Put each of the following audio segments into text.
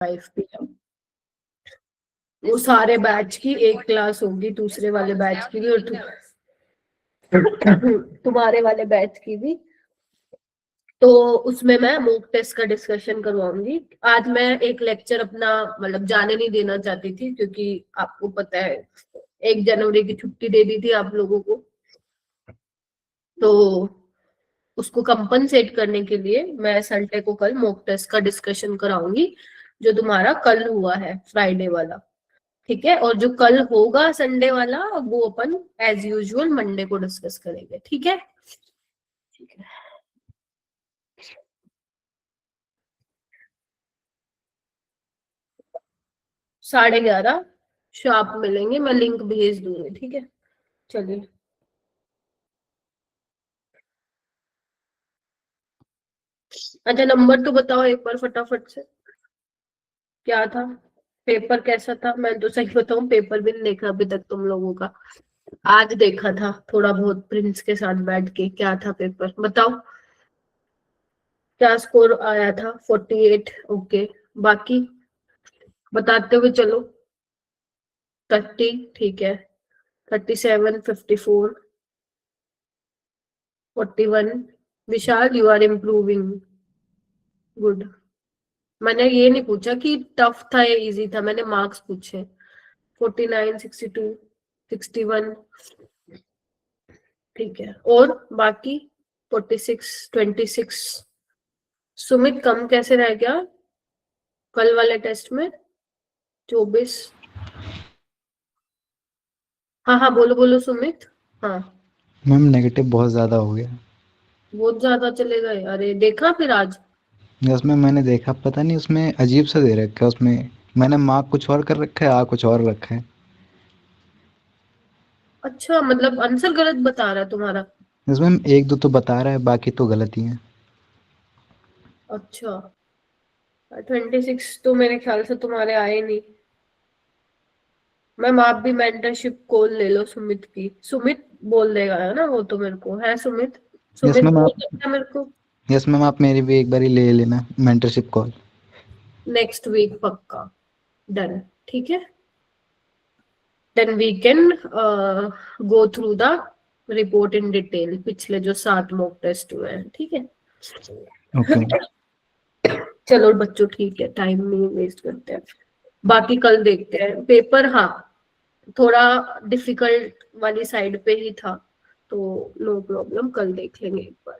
5 PM। वो सारे बैच की एक क्लास होगी, दूसरे वाले बैच की भी और तुम्हारे वाले बैच की भी। तो उसमें मैं मॉक टेस्ट का डिस्कशन करवाऊंगी। आज मैं एक लेक्चर अपना मतलब जाने नहीं देना चाहती थी, क्योंकि आपको पता है 1 जनवरी की छुट्टी दे दी थी आप लोगों को, तो उसको कंपनसेट करने के लिए मैं संडे को कल मॉक टेस्ट का डिस्कशन कराऊंगी, जो तुम्हारा कल हुआ है फ्राइडे वाला। ठीक है, और जो कल होगा संडे वाला वो अपन एज यूजुअल मंडे को डिस्कस करेंगे। ठीक है, ठीक है। 11:30 शार्प मिलेंगे, मैं लिंक भेज दूंगी। ठीक है, चलिए। अच्छा, नंबर तो बताओ एक बार फटाफट से, क्या था पेपर, कैसा था? मैं तो सही बताऊं पेपर भी नहीं देखा अभी तक तुम लोगों का, आज देखा था थोड़ा बहुत प्रिंस के साथ बैठ के। क्या था पेपर बताओ, क्या स्कोर आया था? 48। ओके, बाकी बताते हुए चलो। 30, ठीक है। 37, 54, 41। विशाल, यू आर इम्प्रूविंग, गुड। मैंने ये नहीं पूछा कि टफ था या इजी था, मैंने मार्क्स पूछे। 49, 62, 61, ठीक है। और बाकी 46, 26। सुमित कम कैसे रह गया कल वाले टेस्ट में? 24। हाँ हाँ, बोलो बोलो सुमित। हाँ मैम नेगेटिव बहुत ज़्यादा हो गया। बहुत ज्यादा चले गए? अरे देखा फिर आज? उसमें मैंने देखा, पता नहीं उसमें अजीब सा दे रखा है, उसमें मैंने मार्क कुछ और कर रखा है, आ कुछ और रखा है। अच्छा, मतलब आंसर गलत बता रहा है तुम्हारा? इसमें एक दो तो बता रहा है, बाकी तो गलत ही है। अच्छा, 26 तो मेरे ख्याल से तुम्हारे आए नहीं। मैम आप भी मेंटरशिप कॉल ले लो सुमित की, सुमित बोल देगा है ना वो तो मेरे को, है सुमित? यस सुमित मैम बोल आप सकता है मेरे को। यस मैम आप मेरी भी एक बार ले लेना मेंटरशिप कॉल। नेक्स्ट वीक पक्का, डन। ठीक है, then we can go through the report in detail, पिछले जो 7 मॉक टेस्ट हुए हैं। ठीक है, ओके मैम। चलो बच्चों ठीक है, टाइम नहीं वेस्ट करते हैं। बाकी कल देखते हैं पेपर। हाँ, थोड़ा डिफिकल्ट वाली साइड पे ही था, तो नो प्रॉब्लम, कल देख लेंगे एक बार।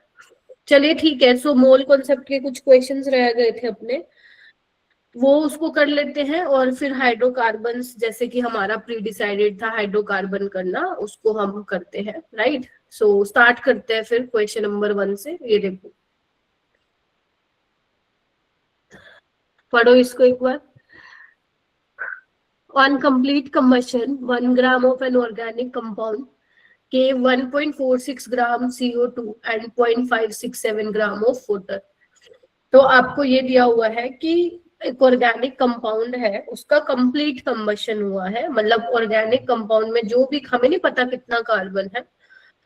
चलिए ठीक है। सो मोल कॉन्सेप्ट के कुछ क्वेश्चंस रह गए थे अपने, वो उसको कर लेते हैं, और फिर हाइड्रोकार्बन्स जैसे कि हमारा प्री डिसाइडेड था हाइड्रोकार्बन करना, उसको हम करते हैं। राइट, सो स्टार्ट करते हैं फिर क्वेश्चन नंबर 1 से। ये देखो, पढ़ो इसको एक बार। On complete combustion, 1 gram of an organic compound gave 1.46 gram CO2 and 0.567 gram of water. तो आपको ये दिया हुआ है कि एक ऑर्गेनिक कंपाउंड है, उसका कंप्लीट कंबशन हुआ है, मतलब ऑर्गेनिक कंपाउंड में जो भी, हमें नहीं पता कितना कार्बन है,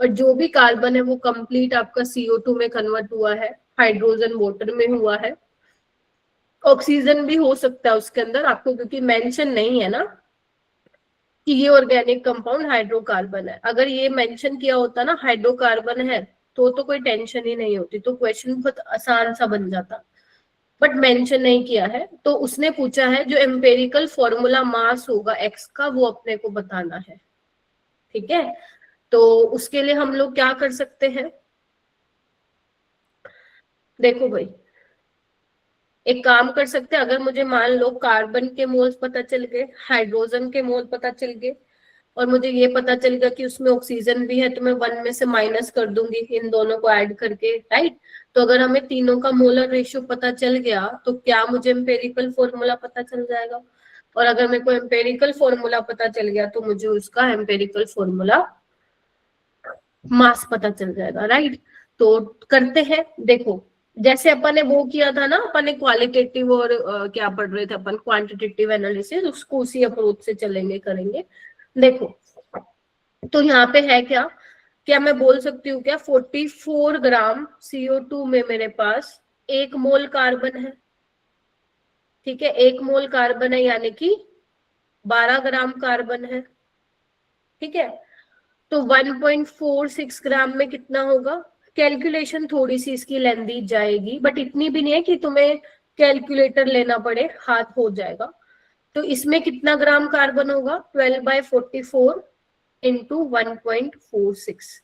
पर जो भी कार्बन है वो कंप्लीट आपका CO2 में कन्वर्ट हुआ है, हाइड्रोजन वाटर में हुआ है, ऑक्सीजन भी हो सकता है उसके अंदर आपको, क्योंकि मेंशन नहीं है ना कि ये ऑर्गेनिक कंपाउंड हाइड्रोकार्बन है। अगर ये मेंशन किया होता ना हाइड्रोकार्बन है, तो कोई टेंशन ही नहीं होती, तो क्वेश्चन बहुत आसान सा बन जाता, बट मेंशन नहीं किया है। तो उसने पूछा है जो एम्पेरिकल फॉर्मूला मास होगा एक्स का, वो अपने को बताना है। ठीक है, तो उसके लिए हम लोग क्या कर सकते हैं, देखो भाई, एक काम कर सकते हैं। अगर मुझे मान लो कार्बन के मोल्स पता चल गए, हाइड्रोजन के मोल पता चल गए, और मुझे ये पता चल गया कि उसमें ऑक्सीजन भी है, तो मैं 1 में से माइनस कर दूंगी इन दोनों को ऐड करके। राइट, तो अगर हमें तीनों का मोलर रेशियो पता चल गया, तो क्या मुझे एम्पेरिकल फॉर्मूला पता चल जाएगा, और अगर मेरे को एम्पेरिकल फॉर्मूला पता चल गया तो मुझे उसका एम्पेरिकल फॉर्मूला मास पता चल जाएगा। राइट, तो करते हैं। देखो, जैसे अपन ने वो किया था ना, अपन ने क्वालिटेटिव और क्या पढ़ रहे थे अपन, क्वांटिटेटिव एनालिसिस, उसको उसी अप्रोच से चलेंगे, करेंगे। देखो, तो यहाँ पे है क्या, क्या मैं बोल सकती हूँ क्या 44 ग्राम CO2 में मेरे पास 1 मोल कार्बन है? ठीक है, 1 मोल कार्बन है यानी कि 12 ग्राम कार्बन है। ठीक है, तो 1.46 ग्राम में कितना होगा? कैलकुलेशन थोड़ी सी इसकी लेंदी जाएगी, बट इतनी भी नहीं है कि तुम्हें कैलकुलेटर लेना पड़े, हाथ हो जाएगा। तो इसमें कितना ग्राम कार्बन होगा? 12/44 इंटू 1.46,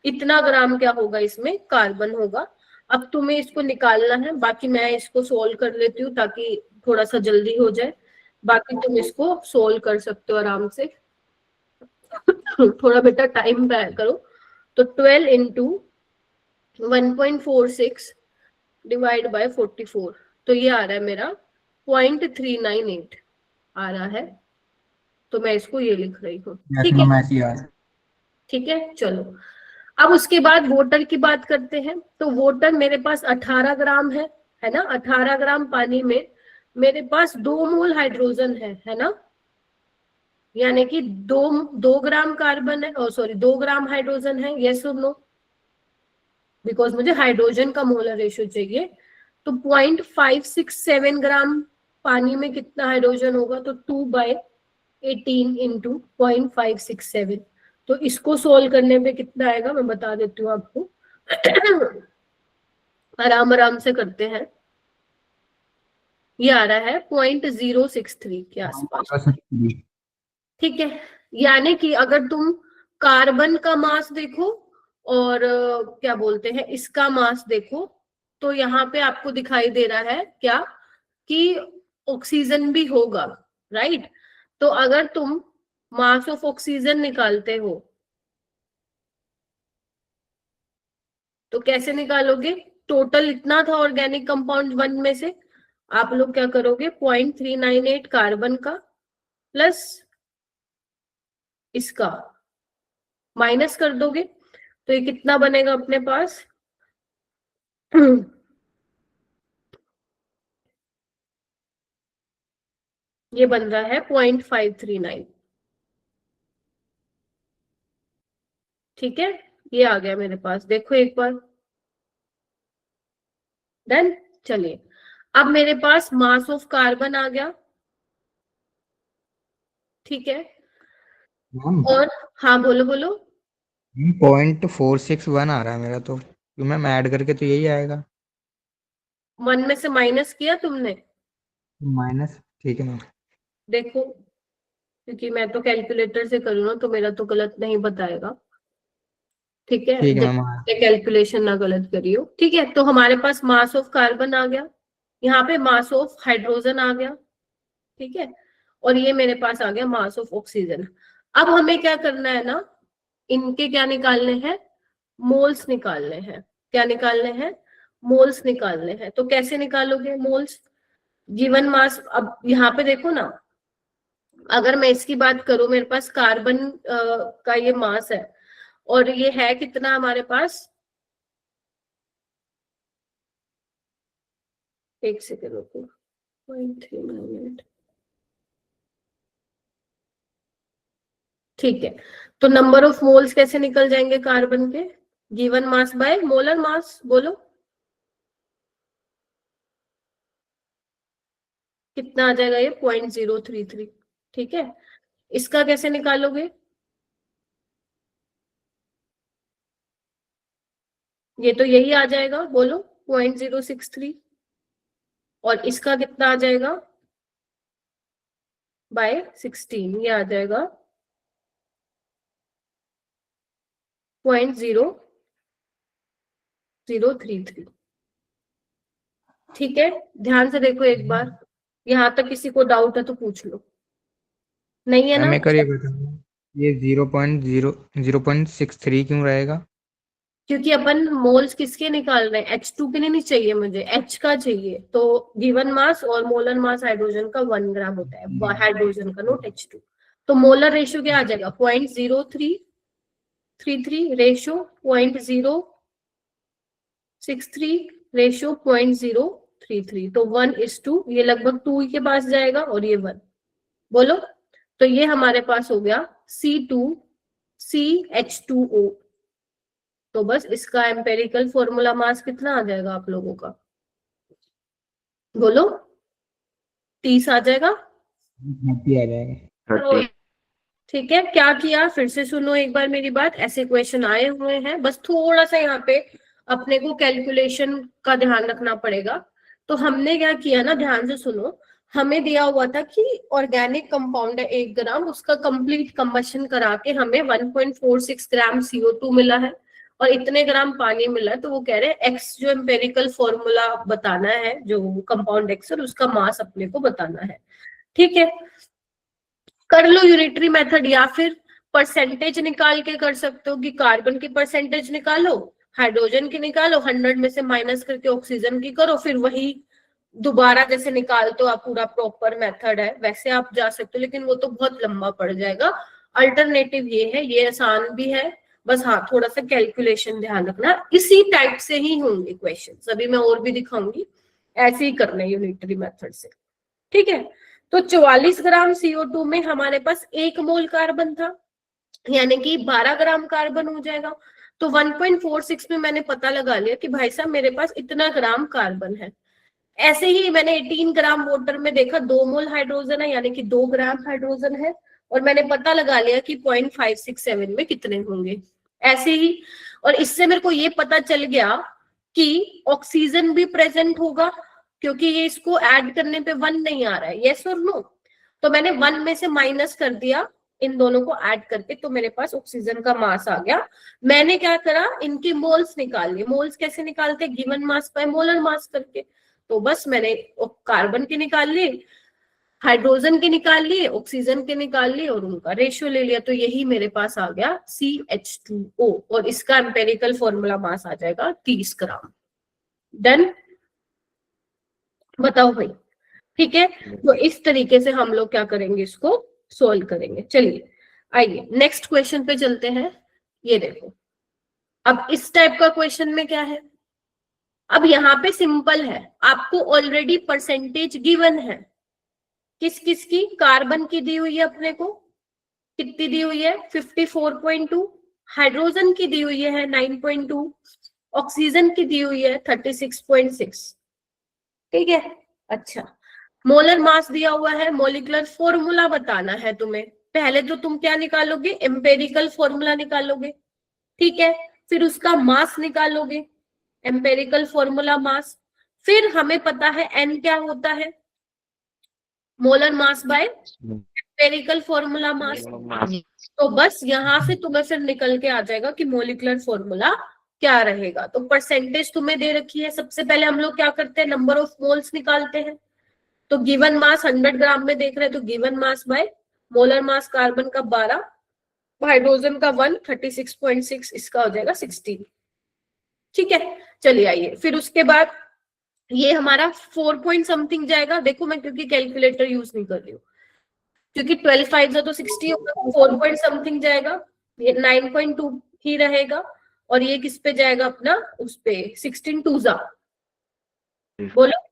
इतना ग्राम क्या होगा? इसमें कार्बन होगा। अब तुम्हें इसको निकालना है, बाकी मैं इसको सोल्व कर लेती हूँ ताकि थोड़ा सा जल्दी हो जाए। बाकी तुम इसको सोल्व कर सकते हो आराम से। थोड़ा बेटा टाइम पे करो। तो 12 इंटू 1.46 डिवाइड बाय 44, तो ये आ रहा है मेरा 0.398 आ रहा है। तो मैं इसको ये लिख रही हूँ। ठीक है, ठीक है, चलो। अब उसके बाद वोटर की बात करते हैं। तो वोटर मेरे पास 18 ग्राम है ना। 18 ग्राम पानी में मेरे पास 2 मोल हाइड्रोजन है ना, यानी कि 2 ग्राम कार्बन है, सॉरी 2 ग्राम हाइड्रोजन है। यस और नो? बिकॉज मुझे हाइड्रोजन का मोलर रेशियो चाहिए। तो 0.567 ग्राम पानी में कितना हाइड्रोजन होगा? तो 2/18 इंटू 0.567। तो इसको सोल्व करने पे कितना आएगा मैं बता देती हूँ आपको। आराम आराम से करते हैं। ये आ रहा है 0.063 के आसपास। ठीक है, यानी कि अगर तुम कार्बन का मास देखो और क्या बोलते हैं इसका मास देखो, तो यहाँ पे आपको दिखाई दे रहा है क्या कि ऑक्सीजन भी होगा, राइट? तो अगर तुम मास ऑफ ऑक्सीजन निकालते हो तो कैसे निकालोगे? टोटल इतना था ऑर्गेनिक कंपाउंड 1 में से, आप लोग क्या करोगे? 0.398 कार्बन का प्लस इसका माइनस कर दोगे, तो ये कितना बनेगा अपने पास? ये बन रहा है 0.539। ठीक है, ये आ गया मेरे पास, देखो एक बार। डन। चलिए, अब मेरे पास मास ऑफ कार्बन आ गया। ठीक है, और हाँ बोलो बोलो। 0.461 आ रहा है मेरा, तो मैम ऐड करके तो यही आएगा। 1 में से माइनस किया तुमने? माइनस, ठीक है मैम। देखो, क्योंकि मैं तो कैलकुलेटर से करूँ ना, तो मेरा तो गलत नहीं बताएगा। ठीक है, ठीक है जब मैम, हाँ। कैलकुलेशन ना गलत करियो। ठीक है, तो हमारे पास मास ऑफ कार्बन आ गया, यहाँ पे मास ऑफ हाइड्रोजन आ गया। ठीक है, और ये मेरे पास आ गया मास ऑफ ऑक्सीजन। अब हमें क्या करना है ना, इनके क्या निकालने हैं? मोल्स निकालने हैं। क्या निकालने हैं? मोल्स निकालने हैं। तो कैसे निकालोगे मोल्स? गिवन मास, अब यहाँ पे देखो ना, अगर मैं इसकी बात करूं, मेरे पास कार्बन का ये मास है और ये है कितना हमारे पास? एक सेकेंड रुको। 0.398। ठीक है, तो नंबर ऑफ मोल्स कैसे निकल जाएंगे कार्बन के? Given mass by molar mass, बोलो कितना आ जाएगा? ये 0.033। ठीक है, इसका कैसे निकालोगे? ये तो यही आ जाएगा, बोलो 0.063। और इसका कितना आ जाएगा? बाय 16, ये आ जाएगा 0.0033। ठीक है, ध्यान से देखो एक बार, यहाँ तक किसी को डाउट है तो पूछ लो। नहीं है मैम ना? एक और ये बताओ, ये 0.63 क्यों रहेगा? क्योंकि अपन मोल्स किसके निकाल रहे हैं? H2 के लिए नहीं चाहिए मुझे, H का चाहिए। तो गिवन मास और मोलर मास हाइड्रोजन का 1 ग्राम होता है, हाइड्रोजन का, नोट H2। तो मोलर रेशियो क्या आ जाएगा? 0.0333 रेशियो 0.063 रेशियो 0.033। तो 1:2, ये लगभग 2 के पास जाएगा और ये 1। बोलो, तो ये हमारे पास हो गया C2CH2O। तो बस इसका एम्पेरिकल फॉर्मूला मास कितना आ जाएगा आप लोगों का? बोलो। 30 आ जाएगा। 30 आ जाएगा। 30। ठीक है, क्या किया फिर से सुनो एक बार मेरी बात, ऐसे क्वेश्चन आए हुए हैं, बस थोड़ा सा यहाँ पे अपने को कैलकुलेशन का ध्यान रखना पड़ेगा। तो हमने क्या किया ना, ध्यान से सुनो, हमें दिया हुआ था कि ऑर्गेनिक कंपाउंड है 1 ग्राम, उसका कंप्लीट कंबशन करा के हमें 1.46 ग्राम CO2 मिला है और इतने ग्राम पानी मिला है। तो वो कह रहे हैं एक्स जो एम्पेरिकल फॉर्मूला बताना है, जो कंपाउंड एक्स, और उसका मास अपने को बताना है। ठीक है, कर लो यूनिटरी मेथड, या फिर परसेंटेज निकाल के कर सकते हो कि कार्बन की परसेंटेज निकालो, हाइड्रोजन की निकालो, 100 में से माइनस करके ऑक्सीजन की करो, फिर वही दोबारा जैसे निकालते हो आप, पूरा प्रॉपर मेथड है वैसे आप जा सकते हो, लेकिन वो तो बहुत लंबा पड़ जाएगा। अल्टरनेटिव ये है, ये आसान भी है, बस हाँ थोड़ा सा कैलकुलेशन ध्यान रखना। इसी टाइप से ही होंगे क्वेश्चन, अभी मैं और भी दिखाऊंगी, ऐसे ही करना है यूनिटरी मेथड से। ठीक है, तो 44 ग्राम CO2 में हमारे पास 1 मोल कार्बन था, यानी कि 12 ग्राम कार्बन हो जाएगा। तो 1.46 में मैंने पता लगा लिया कि भाई साहब मेरे पास इतना ग्राम कार्बन है। ऐसे ही मैंने 18 ग्राम वाटर में देखा 2 मोल हाइड्रोजन है, यानी कि 2 ग्राम हाइड्रोजन है, और मैंने पता लगा लिया कि 0.567 में कितने होंगे। ऐसे ही, और इससे मेरे को ये पता चल गया कि ऑक्सीजन भी प्रेजेंट होगा, क्योंकि ये इसको ऐड करने पे 1 नहीं आ रहा है, यस और नो। तो मैंने 1 में से माइनस कर दिया इन दोनों को ऐड करके, तो मेरे पास ऑक्सीजन का मास आ गया। मैंने क्या करा, इनकी मोल्स निकाल लिए। मोल्स कैसे निकालते, given mass by molar mass करके। तो बस मैंने कार्बन के निकाल लिए, हाइड्रोजन के निकाल लिए, ऑक्सीजन के निकाल लिए, और उनका रेशियो ले लिया। तो यही मेरे पास आ गया CH2O, और इसका एम्पेरिकल फॉर्मूला मास आ जाएगा 30 ग्राम। डन, बताओ भाई। ठीक है, तो इस तरीके से हम लोग क्या करेंगे, इसको सोल्व करेंगे। चलिए आइए नेक्स्ट क्वेश्चन पे चलते हैं। ये देखो, अब इस टाइप का क्वेश्चन में क्या है, अब यहाँ पे सिंपल है, आपको ऑलरेडी परसेंटेज गिवन है। किस किस की, कार्बन की दी हुई है अपने को, कितनी दी हुई है 54.2, हाइड्रोजन की दी हुई है 9.2, ऑक्सीजन की दी हुई है 36.6। ठीक है, अच्छा, मोलर मास दिया हुआ है, मोलिकुलर फॉर्मूला बताना है तुम्हें। पहले तो तुम क्या निकालोगे, एम्पेरिकल फॉर्मूला निकालोगे, ठीक है, फिर उसका मास निकालोगे, एम्पेरिकल फॉर्मूला मास। फिर हमें पता है एन क्या होता है, molar mass by empirical formula mass. तो बस यहां से तुम्हें फिर निकल के आ जाएगा कि मोलिकुलर फॉर्मूला क्या रहेगा। तो परसेंटेज तुम्हें दे रखी है, सबसे पहले हम लोग क्या करते हैं, नंबर ऑफ मोल्स निकालते हैं। तो गिवन मास 100 ग्राम में देख रहे हैं, तो given mass by molar mass, carbon का 12, हाइड्रोजन का 1, 36.6, इसका हो जाएगा 16। ठीक है, चलिए आइए, फिर उसके बाद ये हमारा 4 पॉइंट समथिंग जाएगा। देखो मैं क्योंकि कैलकुलेटर यूज नहीं कर रही हूँ, क्योंकि 12 5 तो 60 होगा, 4 पॉइंट समथिंग जाएगा, ये 9.2 ही रहेगा, और ये किस पे जाएगा अपना, उस पे 16 2 जा, बोलो।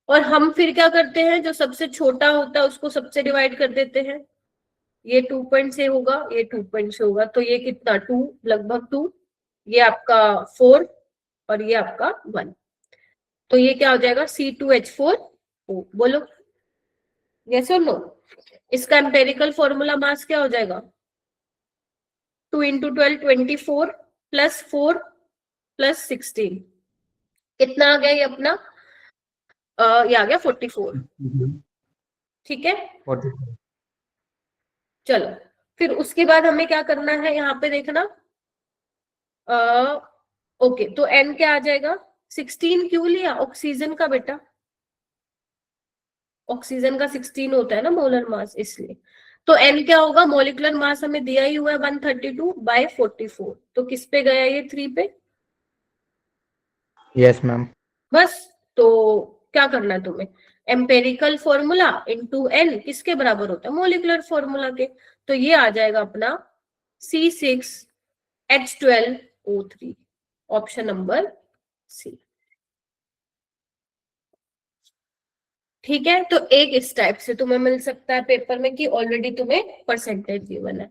और हम फिर क्या करते हैं, जो सबसे छोटा होता है उसको सबसे डिवाइड कर देते हैं। ये 2 पॉइंट से होगा, ये 2 पॉइंट से होगा, तो ये कितना 2, लगभग 2, ये आपका 4, और ये आपका 1। तो ये क्या हो जाएगा, C2H4O, बोलो यस और नो। इसका एम्पेरिकल फॉर्मूला मास क्या हो जाएगा, 2 × 12 24 प्लस 4 प्लस 16, कितना आ गया ये अपना, ये आ गया 44। ठीक है, 44। चलो फिर उसके बाद हमें क्या करना है, यहाँ पे देखना, ओके, तो एन क्या आ जाएगा, 16 क्यों लिया, ऑक्सीजन का बेटा, ऑक्सीजन का 16 होता है ना मोलर मास, इसलिए। तो एन क्या होगा, मोलिकुलर मास हमें दिया ही हुआ है 132/44, तो किस पे गया ये 3 पे, यस मैम। बस। तो क्या करना है तुम्हें, एम्पेरिकल फॉर्मूला इनटू एन किसके बराबर होता है, मोलिकुलर फॉर्मूला के। तो ये आ जाएगा अपना C6H12O3, ऑप्शन नंबर सी। ठीक है, तो एक इस टाइप से तुम्हें मिल सकता है पेपर में कि ऑलरेडी तुम्हें परसेंटेज गिवन है।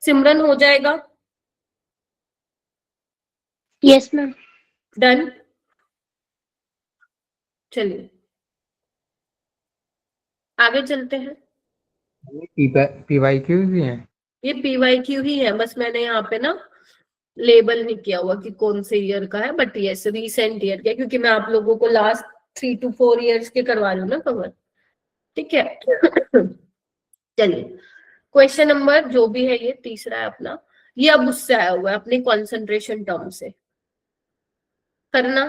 सिमरन हो जाएगा, यस मैम। डन। चलिए आगे चलते हैं। PYQ भी है। ये PYQ ही है, बस मैंने यहाँ पे ना लेबल नहीं किया हुआ कि कौन से ईयर का है, बट यस रिसेंट ईयर का, क्योंकि मैं आप लोगों को लास्ट 3 to 4 years के करवा रही हूँ ना कवर। ठीक है। चलिए, क्वेश्चन नंबर जो भी है, ये तीसरा है अपना। ये अब उससे आया हुआ है अपनी कॉन्सेंट्रेशन टर्म से। करना,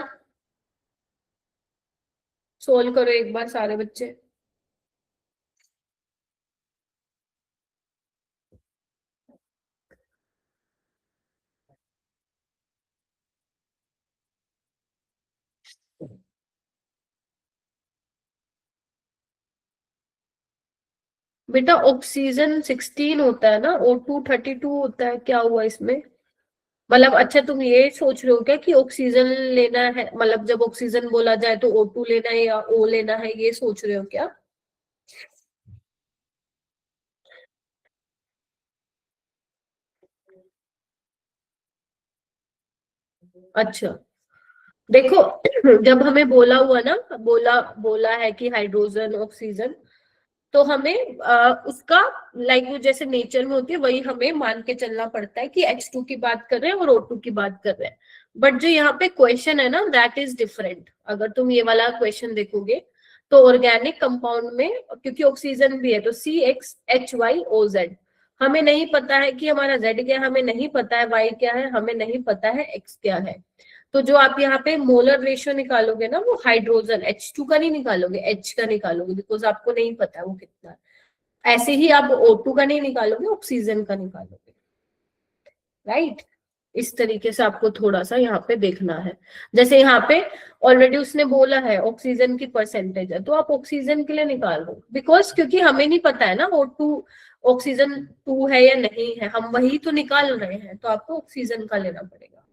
सोल्व करो एक बार सारे बच्चे। बेटा ऑक्सीजन 16 होता है ना, O2 32 होता है, क्या हुआ इसमें? मतलब अच्छा तुम ये सोच रहे हो क्या कि ऑक्सीजन लेना है, मतलब जब ऑक्सीजन बोला जाए तो O2 लेना है या O लेना है, ये सोच रहे हो क्या? अच्छा देखो, जब हमें बोला हुआ ना, बोला बोला है कि हाइड्रोजन ऑक्सीजन, तो हमें उसका लाइक जैसे नेचर में होती है वही हमें मान के चलना पड़ता है कि H2 की बात कर रहे हैं और O2 की बात कर रहे हैं। बट जो यहाँ पे क्वेश्चन है ना, दैट इज डिफरेंट। अगर तुम ये वाला क्वेश्चन देखोगे तो ऑर्गेनिक कंपाउंड में, क्योंकि ऑक्सीजन भी है, तो CXHYOZ, हमें नहीं पता है कि हमारा Z क्या है, हमें नहीं पता है Y क्या है, हमें नहीं पता है X क्या है। तो जो आप यहाँ पे मोलर रेशियो निकालोगे ना, वो हाइड्रोजन H2 का नहीं निकालोगे, H का निकालोगे, बिकॉज आपको नहीं पता है वो कितना है। ऐसे ही आप O2 का नहीं निकालोगे, ऑक्सीजन का निकालोगे। राइट, इस तरीके से आपको थोड़ा सा यहाँ पे देखना है। जैसे यहाँ पे ऑलरेडी उसने बोला है ऑक्सीजन की परसेंटेज है, तो आप ऑक्सीजन के लिए निकाल लो, बिकॉज क्योंकि हमें नहीं पता है ना O2 ऑक्सीजन 2 है या नहीं है, हम वही तो निकाल रहे हैं, तो आपको ऑक्सीजन का लेना पड़ेगा,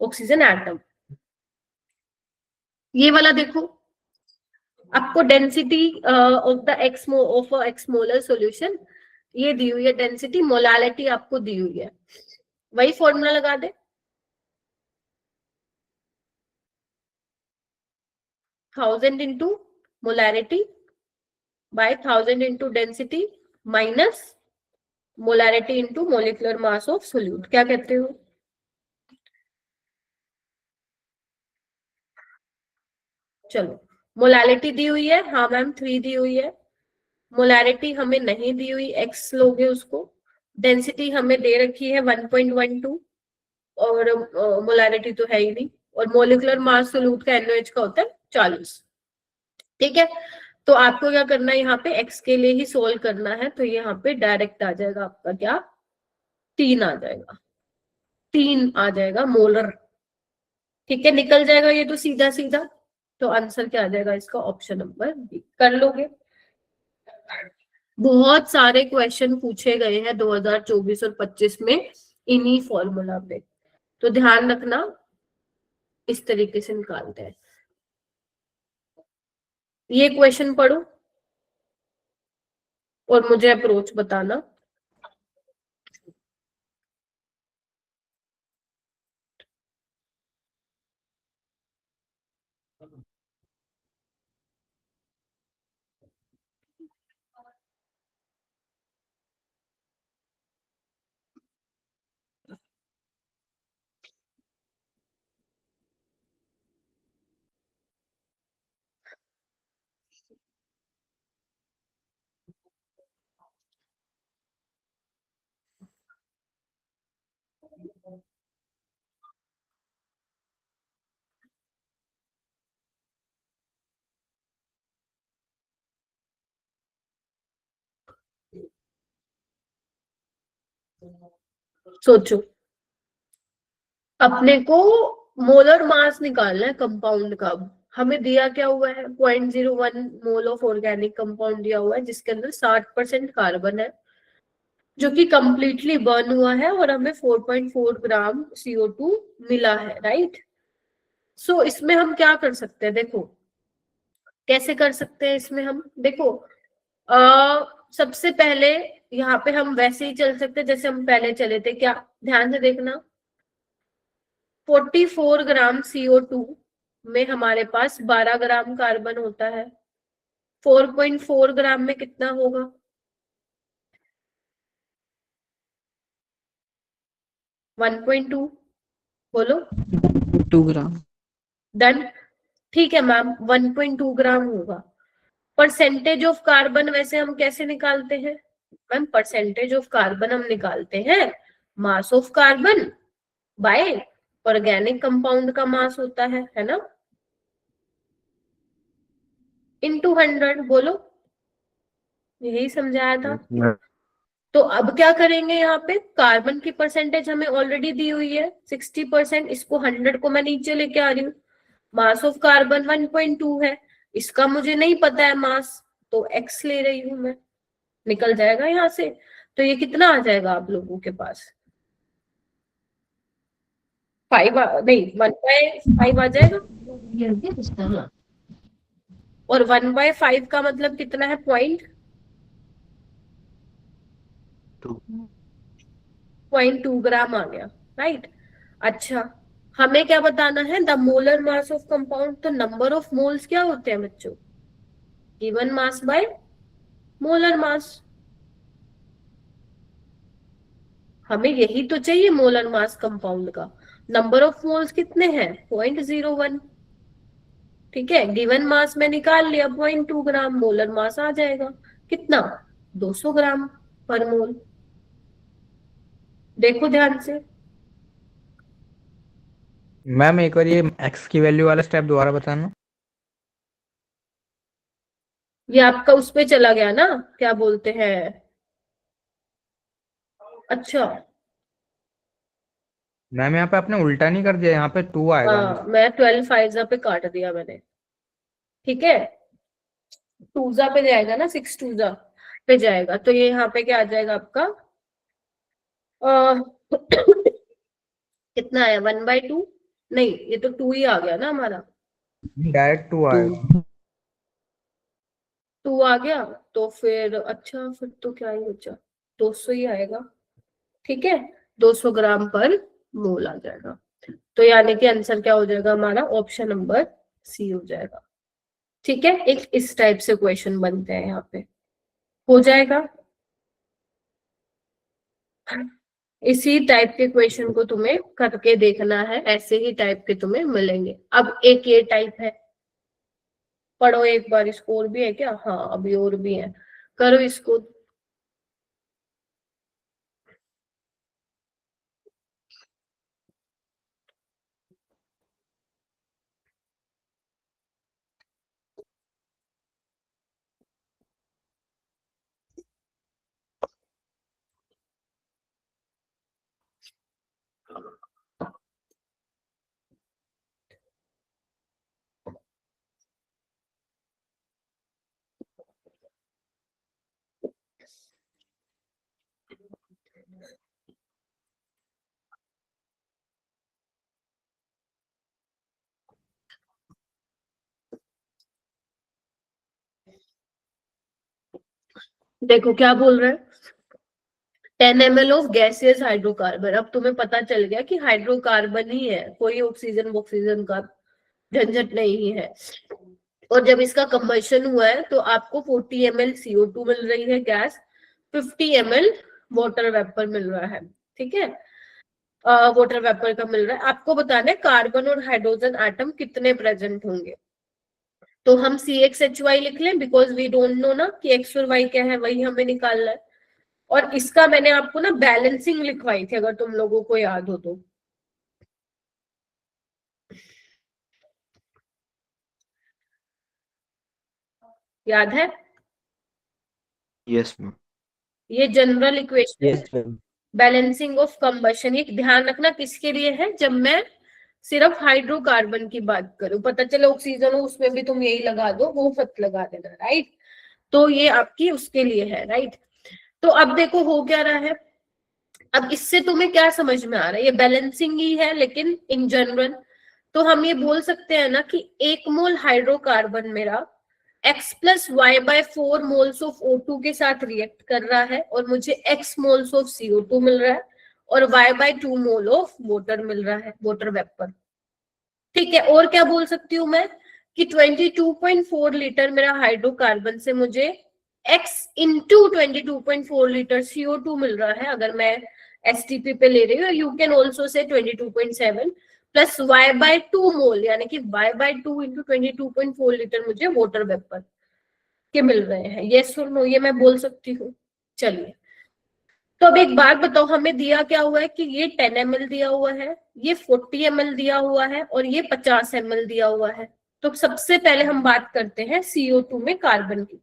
ऑक्सीजन एटम। ये वाला देखो, आपको density of the x molar solution ये दी हुई है, डेंसिटी मोलालिटी आपको दी हुई है, वही फॉर्मूला लगा दे। 1000 into molarity by 1000 into density minus molarity into molecular mass of solute. क्या कहते हो? चलो, मोलालिटी दी हुई है, हाँ मैम 3 दी हुई है। मोलारिटी हमें नहीं दी हुई, एक्स लोगे उसको। डेंसिटी हमें दे रखी है 1.12, और मोलारिटी तो है ही नहीं। और मोलिकुलर मास सोल्यूट का NaOH का होता है 40। ठीक है, तो आपको क्या करना है, यहाँ पे एक्स के लिए ही सोल्व करना है, तो यहाँ पे डायरेक्ट आ जाएगा आपका क्या, 3 आ जाएगा, 3 आ जाएगा मोलर। ठीक है, निकल जाएगा ये तो सीधा सीधा। तो आंसर क्या आ जाएगा इसका, ऑप्शन नंबर बी। कर लोगे? बहुत सारे क्वेश्चन पूछे गए हैं 2024 और 25 में इन्हीं फॉर्मूला पे, तो ध्यान रखना, इस तरीके से निकालते हैं। ये क्वेश्चन पढ़ो और मुझे अप्रोच बताना। सोचो, अपने को मोलर मास निकालना है कंपाउंड का। हमें दिया क्या हुआ है, 0.01 मोल ऑफ ऑर्गेनिक कंपाउंड दिया हुआ है, जिसके अंदर 60% कार्बन है, जो कि कंप्लीटली बर्न हुआ है, और हमें 4.4 ग्राम CO2 मिला है। राइट, सो इसमें हम क्या कर सकते हैं, देखो कैसे कर सकते हैं इसमें हम, देखो सबसे पहले यहाँ पे हम वैसे ही चल सकते हैं जैसे हम पहले चले थे। क्या, ध्यान से देखना, 44 ग्राम CO2 में हमारे पास 12 ग्राम कार्बन होता है। 4.4 ग्राम में कितना होगा? 1.2 बोलो। 2 ग्राम। डन। ठीक है मैम, 1.2 ग्राम होगा। परसेंटेज ऑफ कार्बन वैसे हम कैसे निकालते हैं मैम? परसेंटेज ऑफ कार्बन हम निकालते हैं mass of carbon bye organic compound का मास होता है ना, इनटू 100। बोलो, यही समझाया था। तो अब क्या करेंगे, यहाँ पे कार्बन की परसेंटेज हमें ऑलरेडी दी हुई है 60%, इसको 100 को मैं नीचे लेके आ रही हूँ। मास ऑफ कार्बन 1.2 है, इसका मुझे नहीं पता है मास, तो x ले रही हूँ मैं, निकल जाएगा यहाँ से। तो ये कितना आ जाएगा आप लोगों के पास? 5 नहीं 1/5 आ जाएगा। और 1/5 का मतलब कितना है? 0.2 ग्राम आ गया, राइट। अच्छा, हमें क्या बताना है? The molar mass of compound. तो नंबर ऑफ मोल्स क्या होते हैं बच्चों? Given mass by molar mass. हमें यही तो चाहिए मोलर मास कंपाउंड का। नंबर ऑफ मोल्स कितने हैं? 0.01। ठीक है, गिवन मास में निकाल लिया 0.2 ग्राम, मोलर मास आ जाएगा कितना? 200 ग्राम पर मोल। देखो ध्यान से। मैम एक बार ये x की वैल्यू वाला स्टेप दोबारा बताना। ये आपका उस पे चला गया ना, क्या बोलते हैं? अच्छा, मैम यहाँ पे आपने उल्टा नहीं कर दिया, यहाँ पे 2 आएगा। हाँ, मैं 12 फाइजा पे काट दिया मैंने। ठीक है, टूजा पे जाएगा ना, 6 टूजा पे जाएगा, तो ये यहाँ पे क्या आ जाएगा आपका? कितना है? 1/2? नहीं, ये तो 2 ही आ गया ना हमारा। डायरेक्ट 2 आएगा। 2 आ गया, तो फिर अच्छा, फिर तो क्या ही बचा? 200 ही आएगा। ठीक है, 200 ग्राम पर मोल आ जाएगा। तो यानी कि आंसर क्या हो जाएगा हमारा? ऑप्शन नंबर सी हो जाएगा। ठीक है, एक इस टाइप से क्वेश्चन बनते हैं यहाँ पे, हो जाएगा। इसी टाइप के क्वेश्चन को तुम्हें करके देखना है, ऐसे ही टाइप के तुम्हें मिलेंगे। अब एक ये टाइप है, पढ़ो एक बार। इसको और भी है क्या? हाँ, अभी और भी है, करो इसको। देखो क्या बोल रहे हैं, 10 ml ऑफ गैसियस हाइड्रोकार्बन। अब तुम्हें पता चल गया कि हाइड्रोकार्बन ही है, कोई ऑक्सीजन ऑक्सीजन का झंझट नहीं है। और जब इसका कंबशन हुआ है तो आपको 40 ml CO2 मिल रही है गैस, 50 ml वाटर वेपर मिल रहा है। ठीक है, वाटर वेपर का मिल रहा है। आपको बताना है कार्बन और हाइड्रोजन एटम कितने प्रेजेंट होंगे। तो हम CXHY लिख लें, बिकॉज वी डोंट नो ना कि X और Y क्या है, वही हमें निकालना है। और इसका मैंने आपको ना बैलेंसिंग लिखवाई थी, अगर तुम लोगों को याद हो तो। याद है? Yes ma'am. ये general equation, yes ma'am. Balancing of combustion, ये ध्यान रखना किसके लिए है? जब मैं सिर्फ हाइड्रोकार्बन की बात करूं, पता चले ऑक्सीजन हो उसमें भी तुम यही लगा दो, वो मत लगा देना, राइट। तो ये आपकी उसके लिए है, राइट। तो अब देखो हो क्या रहा है। अब इससे तुम्हें क्या समझ में आ रहा है? ये बैलेंसिंग ही है लेकिन इन जनरल। तो हम ये बोल सकते हैं ना कि 1 मोल हाइड्रोकार्बन मेरा X+Y/4 मोल्स ऑफ O2 के साथ रिएक्ट कर रहा है, और मुझे X मोल्स ऑफ CO2 मिल रहा है, और Y/2 मोल ऑफ वाटर मिल रहा है, वाटर वेपर। ठीक है, और क्या बोल सकती हूँ मैं कि 22.4 लीटर मेरा हाइड्रोकार्बन से मुझे x इंटू 22.4 लीटर CO2 मिल रहा है अगर मैं STP पे ले रही हूँ. You can also say 22.7 plus y/2 मोल, यानी कि y/2 इंटू 22.4 लीटर मुझे वाटर वेपर के मिल रहे हैं. यस और नो, ये मैं बोल सकती हूँ. चलिए, तो अब एक बात बताओ, हमें दिया क्या हुआ है कि ये 10 ml दिया हुआ है, ये 40 ml दिया हुआ है और ये 50 ml दिया हुआ है. तो सबसे पहले हम बात करते हैं CO2 में कार्बन की.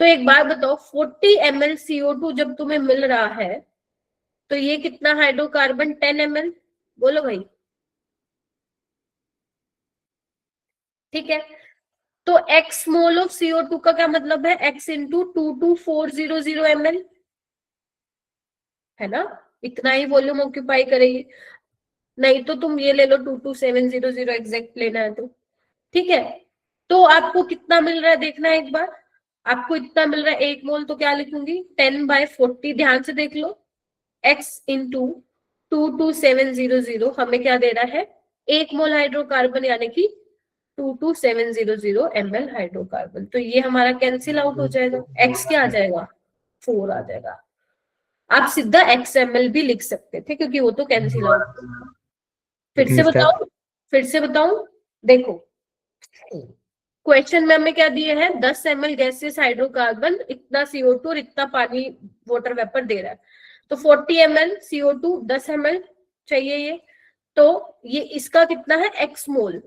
तो एक बात बताओ, 40 ml CO2 जब तुम्हें मिल रहा है तो ये कितना हाइड्रोकार्बन? 10 ml. बोलो भाई. ठीक है, तो x मोल ऑफ CO2 का क्या मतलब है? x इंटू 22400 ml है ना, इतना ही वॉल्यूम ऑक्यूपाई करेगी. नहीं तो तुम ये ले लो 22700 एग्जैक्ट लेना है तो. ठीक है, तो आपको कितना मिल रहा है देखना है एक बार. आपको इतना मिल रहा है 1 मोल, तो क्या लिखूंगी? 10/40. ध्यान से देख लो, x इंटू 22700 हमें क्या दे रहा है? 1 मोल हाइड्रोकार्बन, यानी कि 22700 ml हाइड्रोकार्बन. तो ये हमारा कैंसिल आउट हो जाएगा. x क्या आ जाएगा? 4 आ जाएगा. आप सीधा XML भी लिख सकते थे क्योंकि वो तो कैंसिल आउट. फिर से बताऊं, फिर से बताऊं. देखो, क्वेश्चन में हमें क्या दिए हैं? 10 ml गैसेस हाइड्रोकार्बन, इतना CO2 और इतना पानी वाटर वेपर दे रहा है. तो 40 ml CO2, 10 ml चाहिए ये. तो ये इसका कितना है? x मोल.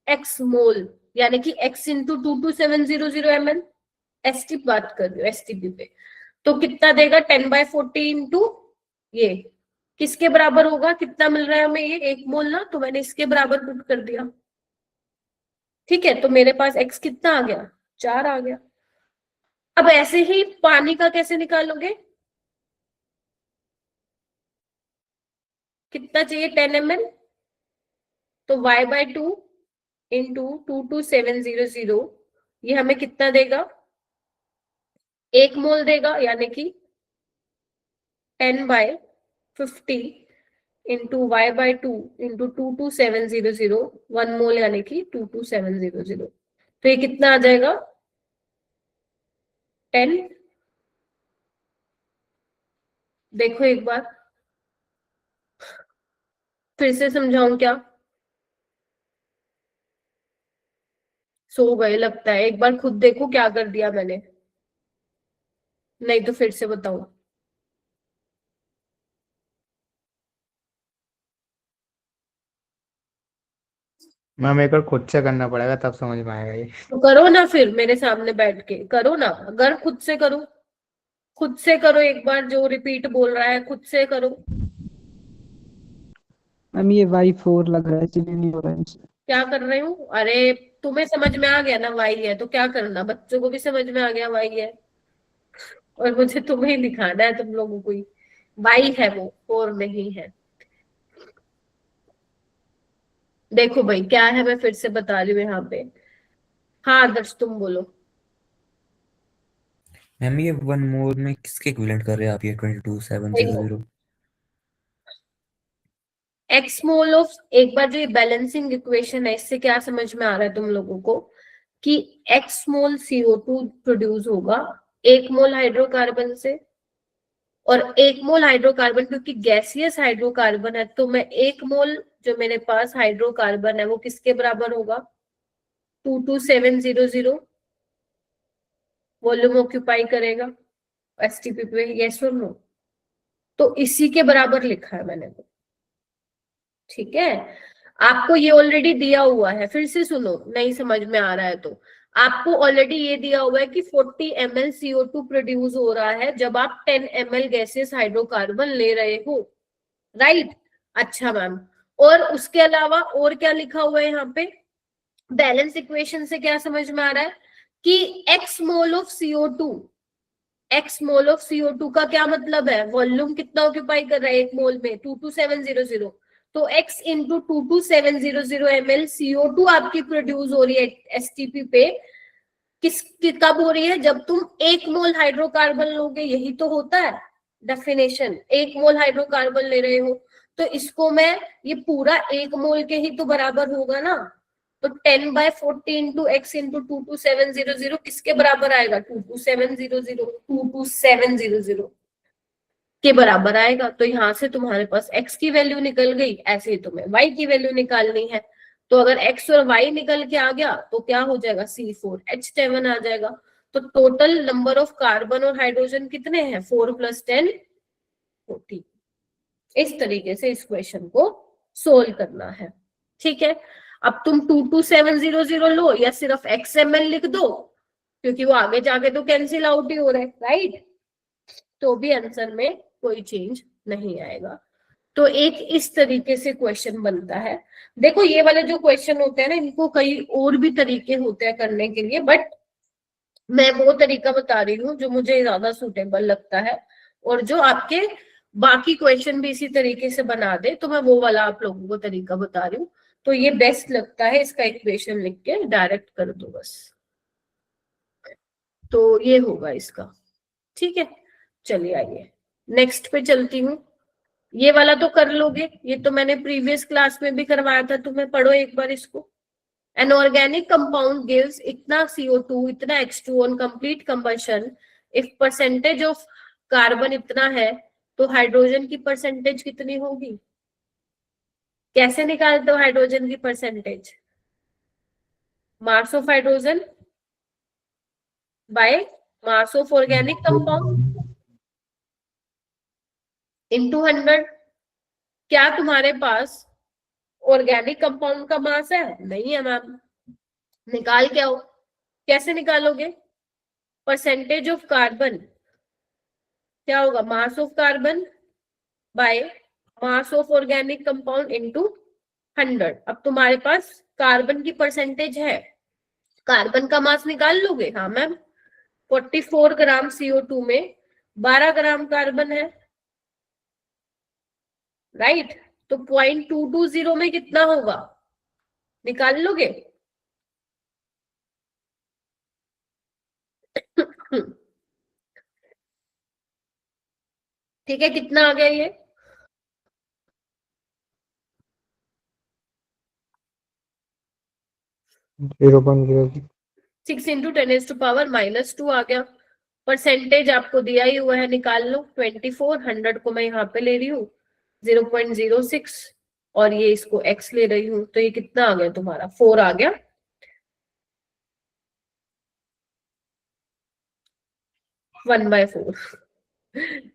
x मोल यानी कि x इंटू 22700 ml. STP बात कर रही हो, STP पे. तो कितना देगा? 10/40 इंटू ये किसके बराबर होगा? कितना मिल रहा है हमें? ये 1 मोल ना, तो मैंने इसके बराबर पुट कर दिया. ठीक है, तो मेरे पास x कितना आ गया? 4 आ गया. अब ऐसे ही पानी का कैसे निकालोगे? कितना चाहिए? 10 ml. तो y/2 इंटू 22700 ये हमें कितना देगा? 1 मोल देगा, यानी कि 10/50 इंटू y/2 इंटू 22700 1 मोल, यानी कि 22700. तो ये कितना आ जाएगा? 10. देखो एक बार फिर से समझाऊं क्या? सो गए लगता है. एक बार खुद देखो क्या कर दिया मैंने, नहीं तो फिर से बताऊं. मैम एक बार खुद से करना पड़ेगा तब समझ में आएगा ये. तो करो ना, फिर मेरे सामने बैठ के करो ना. अगर खुद से करो, खुद से करो एक बार. जो रिपीट बोल रहा है खुद से करो. मैम ये Y4 लग रहा है, इसलिए नहीं हो रहा है इनसे. क्या कर रहे हूँ? अरे तुम्हें समझ में आ गया ना वाई है, तो क्या करना, बच्चों को भी समझ में आ गया वाई है. और मुझे तुम्हें ही दिखाना है, तुम लोगों को ही. वाई है वो, और नहीं है. देखो भाई क्या है, मैं फिर से बता रही हूँ यहाँ पे. हाँ आदर्श तुम बोलो. मैम ये 1 मोल में किसके इक्विवेलेंट कर रहे हैं आप ये 22700? एक्स मोल ऑफ, एक बार जो ये बैलेंसिंग इक्वेशन है इससे क्या समझ में आ रहा है तुम लोगों को कि एक्स मोल CO2 प्रोड्यूस होगा 1 मोल हाइड्रोकार्बन से. और 1 मोल हाइड्रोकार्बन क्योंकि गैसियस हाइड्रोकार्बन है, तो मैं 1 मोल जो मेरे पास हाइड्रोकार्बन है वो किसके बराबर होगा? 22700 वॉल्यूम ऑक्यूपाई करेगा STP पे. यस और नो? तो इसी के बराबर लिखा है मैंने तो. ठीक है, आपको ये ऑलरेडी दिया हुआ है. फिर से सुनो, नहीं समझ में आ रहा है तो. आपको ऑलरेडी ये दिया हुआ है कि 40 ml CO2 प्रोड्यूस हो रहा है जब आप 10 ml गैसेस हाइड्रोकार्बन ले रहे हो. राइट? अच्छा मैम, और उसके अलावा और क्या लिखा हुआ है यहाँ पे? बैलेंस इक्वेशन से क्या समझ में आ रहा है कि x mole of CO2, x mole of CO2 का क्या मतलब है? वॉल्यूम कितना ऑक्यूपाई कर रहा है 1 मोल में? 22700. तो x इंटू 22700 ml CO2 आपकी प्रोड्यूस हो रही है STP पे. कब हो रही है? जब तुम 1 मोल हाइड्रोकार्बन लोगे. यही तो होता है डेफिनेशन. 1 मोल हाइड्रोकार्बन ले रहे हो तो इसको मैं, ये पूरा 1 मोल के ही तो बराबर होगा ना. तो 10/40 इंटू एक्स इंटू 22700 किसके बराबर आएगा? 22700 के बराबर आएगा। तो यहाँ से तुम्हारे पास x की वैल्यू निकल गई, ऐसे ही तुम्हें y की वैल्यू निकालनी है। तो अगर x और y निकल के आ गया तो क्या हो जाएगा? C4H7 आ जाएगा। तो टोटल नंबर ऑफ कार्बन और हाइड्रोजन कितने हैं? 4 + 10 40। इस तरीके से इस क्वेश्चन को सोल्व करना है। ठीक है, अब तुम 22700 लो या सिर्फ XML लिख दो, क्योंकि वो आगे जाके तो कैंसिल आउट ही हो रहे, राइट? तो भी आंसर में कोई चेंज नहीं आएगा। तो एक इस तरीके से क्वेश्चन बनता है। देखो ये वाले जो क्वेश्चन होते हैं ना, इनको कई और भी तरीके होते हैं करने के लिए, बट मैं वो तरीका बता रही हूँ जो मुझे ज्यादा सुटेबल लगता है, और जो आपके बाकी क्वेश्चन भी इसी तरीके से बना दे, तो मैं वो वाला आप लोगों को तरीका बता रही हूँ। तो ये बेस्ट लगता है, इसका इक्वेशन लिख के डायरेक्ट कर दो बस। तो ये होगा इसका। ठीक है, चलिए आइए नेक्स्ट पे चलती हूँ। ये वाला तो कर लोगे, ये तो मैंने प्रीवियस क्लास में भी करवाया था, तुम्हें पढ़ो एक बार इसको। An organic compound gives इतना CO2, इतना H2 on complete combustion. If percentage of carbon इतना है तो हाइड्रोजन की परसेंटेज कितनी होगी? कैसे निकालते हो हाइड्रोजन की percentage? Mass of hydrogen by mass of organic compound into 100। क्या तुम्हारे पास ऑर्गेनिक कंपाउंड का मास है? नहीं है मैम। निकाल के आओ। कैसे निकालोगे? परसेंटेज ऑफ कार्बन क्या होगा? Mass of carbon by mass of organic compound into 100। अब तुम्हारे पास कार्बन की परसेंटेज है, कार्बन का मास निकाल लोगे? हाँ मैम, 44 ग्राम CO2 में 12 ग्राम कार्बन है, राइट? तो 0.220 में कितना होगा? निकाल लोगे? ठीक है, कितना आ गया ये? 0.06। 6 इंटू 10⁻⁻² आ गया। परसेंटेज आपको दिया ही हुआ है, निकाल लो। 24, 100 को मैं यहाँ पे ले रही हूँ 0.06, और ये इसको x ले रही हूँ, तो ये कितना आ गया तुम्हारा? 4 आ गया। 1/4।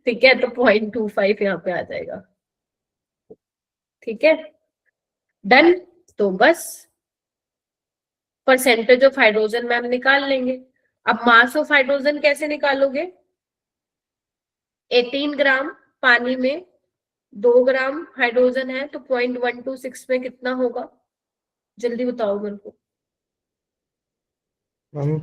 ठीक है, तो 0.25 यहाँ पे आ जाएगा। ठीक है, डन। तो बस परसेंटेज ऑफ हाइड्रोजन मैम निकाल लेंगे। अब मास ऑफ हाइड्रोजन कैसे निकालोगे? 18 ग्राम पानी में 2 ग्राम हाइड्रोजन है, तो 0.126 में कितना होगा? जल्दी बताओ मेरे को। मैम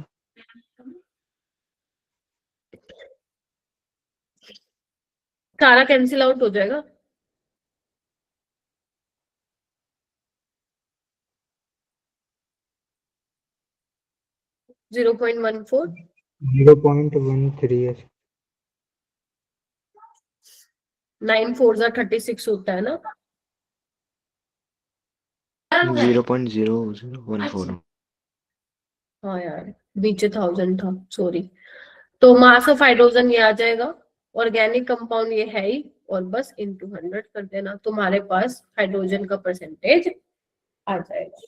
सारा कैंसिल आउट हो जाएगा। 0.14। 0.13 है। 9 4 36 होता है ना? 0.0014। हाँ यार, बीच 1000 था, सॉरी। तो मास ऑफ हाइड्रोजन ये आ जाएगा, ऑर्गेनिक कंपाउंड ये है ही, और बस इनटू 100 कर देना, तुम्हारे पास हाइड्रोजन का परसेंटेज आ जाएगा।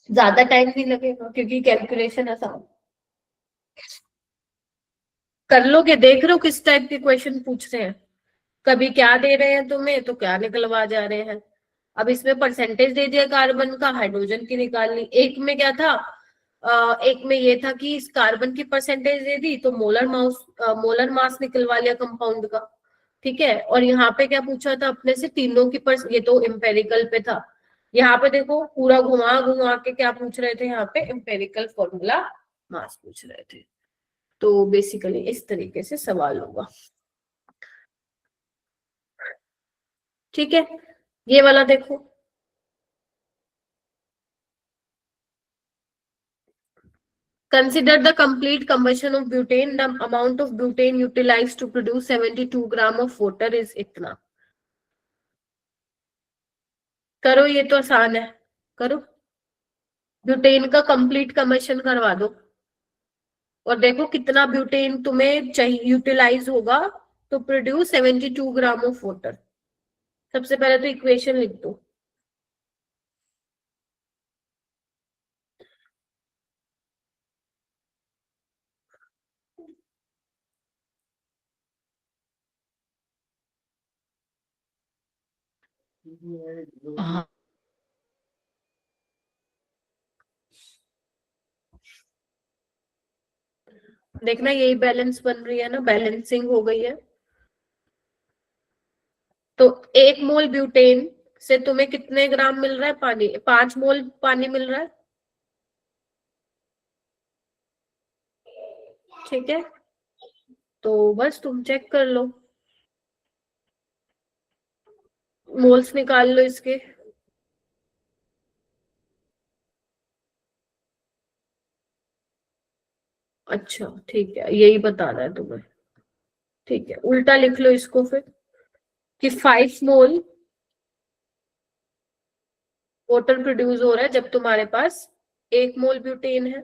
ज्यादा टाइम नहीं लगेगा क्योंकि कैलकुलेशन आसान। कर लोगे? देख रहे हो किस टाइप के क्वेश्चन पूछ रहे हैं, कभी क्या दे रहे हैं तुम्हें तो क्या निकलवा जा रहे हैं। अब इसमें परसेंटेज दे दिया कार्बन का, हाइड्रोजन की निकालनी। एक में क्या था? एक में ये था कि इस कार्बन की परसेंटेज दे दी तो मोलर मास निकलवा लिया कंपाउंड का। ठीक है, और यहाँ पे क्या पूछा था अपने से? तीनों की ये तो एम्पेरिकल पे था। यहाँ पे देखो पूरा घुमा घुमा के क्या पूछ रहे थे? यहाँ पे एम्पेरिकल फॉर्मूला मास पूछ रहे थे। तो बेसिकली इस तरीके से सवाल होगा। ठीक है, ये वाला देखो। Consider the complete combustion of butane. The amount of butane utilized to produce 72 gram of water is इतना। करो, ये तो आसान है, करो। ब्यूटेन का कंप्लीट कम्बशन करवा दो और देखो कितना ब्यूटेन तुम्हें चाहिए यूटिलाइज होगा तो प्रोड्यूस 72 ग्राम ऑफ वाटर। सबसे पहले तो इक्वेशन लिख दो। हाँ देखना यही बैलेंस बन रही है ना, बैलेंसिंग हो गई है। तो 1 मोल ब्यूटेन से तुम्हें कितने ग्राम मिल रहा है पानी? 5 मोल पानी मिल रहा है। ठीक है, तो बस तुम चेक कर लो, मोल्स निकाल लो इसके। अच्छा ठीक है, यही बताना है तुम्हें। ठीक है, उल्टा लिख लो इसको फिर कि 5 मोल वाटर प्रोड्यूस हो रहा है जब तुम्हारे पास 1 मोल ब्यूटेन है।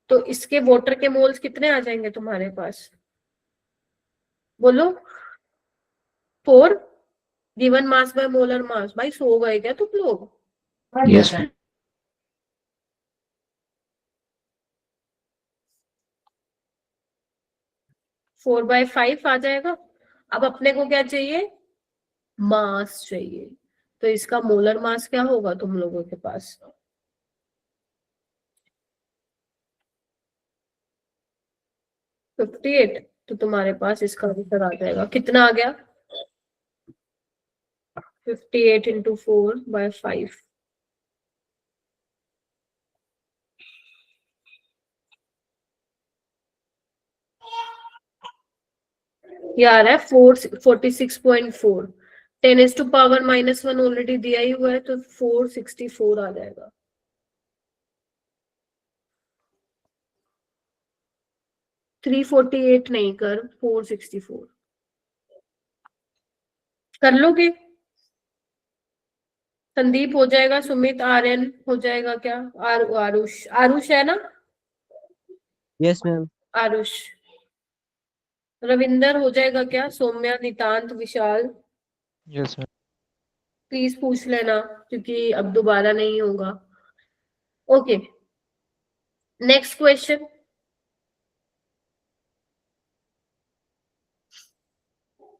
तो इसके वाटर के मोल्स कितने आ जाएंगे तुम्हारे पास? बोलो। 4 given mass by molar mass. भाई सो गए क्या तुम लोग? यस 4/5 आ जाएगा। अब अपने को क्या चाहिए? मास चाहिए। तो इसका मोलर मास क्या होगा तुम लोगों के पास? 58। तो तुम्हारे पास इसका आंसर आ जाएगा, कितना आ गया? 58 इंटू 4/5। ये आ रहा है 46.4। 10⁻⁻1 ऑलरेडी दिया ही हुआ है तो 464 आ जाएगा। थ्री 48 नहीं कर, 464 कर लोगे? संदीप हो जाएगा, सुमित, आर्यन हो जाएगा क्या? आरुष, आरुष है ना? Yes ma'am. आरुष। रविंदर हो जाएगा क्या? सौम्या, नितांत, विशाल, यस सर। प्लीज पूछ लेना क्योंकि अब दोबारा नहीं होगा। Okay, next question.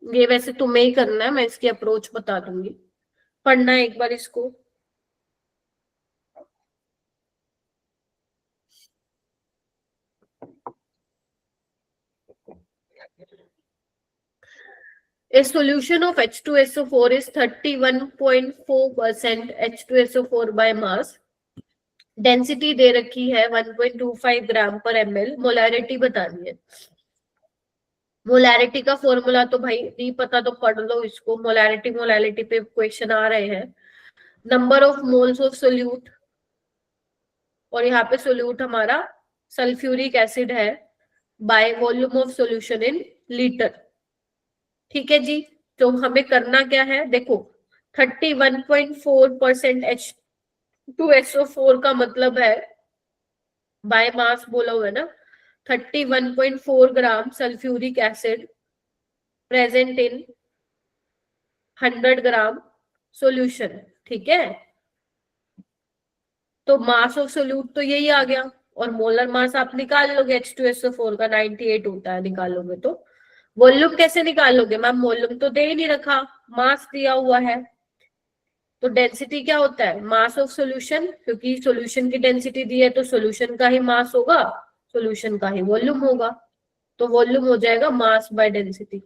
ये वैसे तुम्हें ही करना है, मैं इसकी अप्रोच बता दूंगी, पढ़ना है एक बार इसको। A solution of H2SO4 is 31.4% H2SO4 by mass. Density दे रखी है 1.25 ग्राम पर ml। मोलैरिटी बतानी है। मोलैरिटी का फॉर्मूला तो भाई नहीं पता तो पढ़ लो इसको, मोलैरिटी पे क्वेश्चन आ रहे हैं। Number of moles of solute, और यहाँ पे सोल्यूट हमारा सल्फ्यूरिक एसिड है, by volume of solution in litre. ठीक है जी, तो हमें करना क्या है? देखो 31.4% H2SO4 का मतलब है बाय मास बोला हुआ है ना, 31.4 gram sulphuric acid present in 100 gram solution. ठीक है, तो मास ऑफ सोल्यूट तो यही आ गया और मोलर मास आप निकाल लोगे, H2SO4 का 98 होता है, निकालोगे तो। वॉल्यूम कैसे निकालोगे मैम? वॉल्यूम तो दे ही नहीं रखा, मास दिया हुआ है। तो डेंसिटी क्या होता है? मास ऑफ सॉल्यूशन, क्योंकि सॉल्यूशन की डेंसिटी दी है तो सॉल्यूशन का ही मास होगा, सॉल्यूशन का ही वॉल्यूम होगा। तो वॉल्यूम हो जाएगा मास बाय डेंसिटी।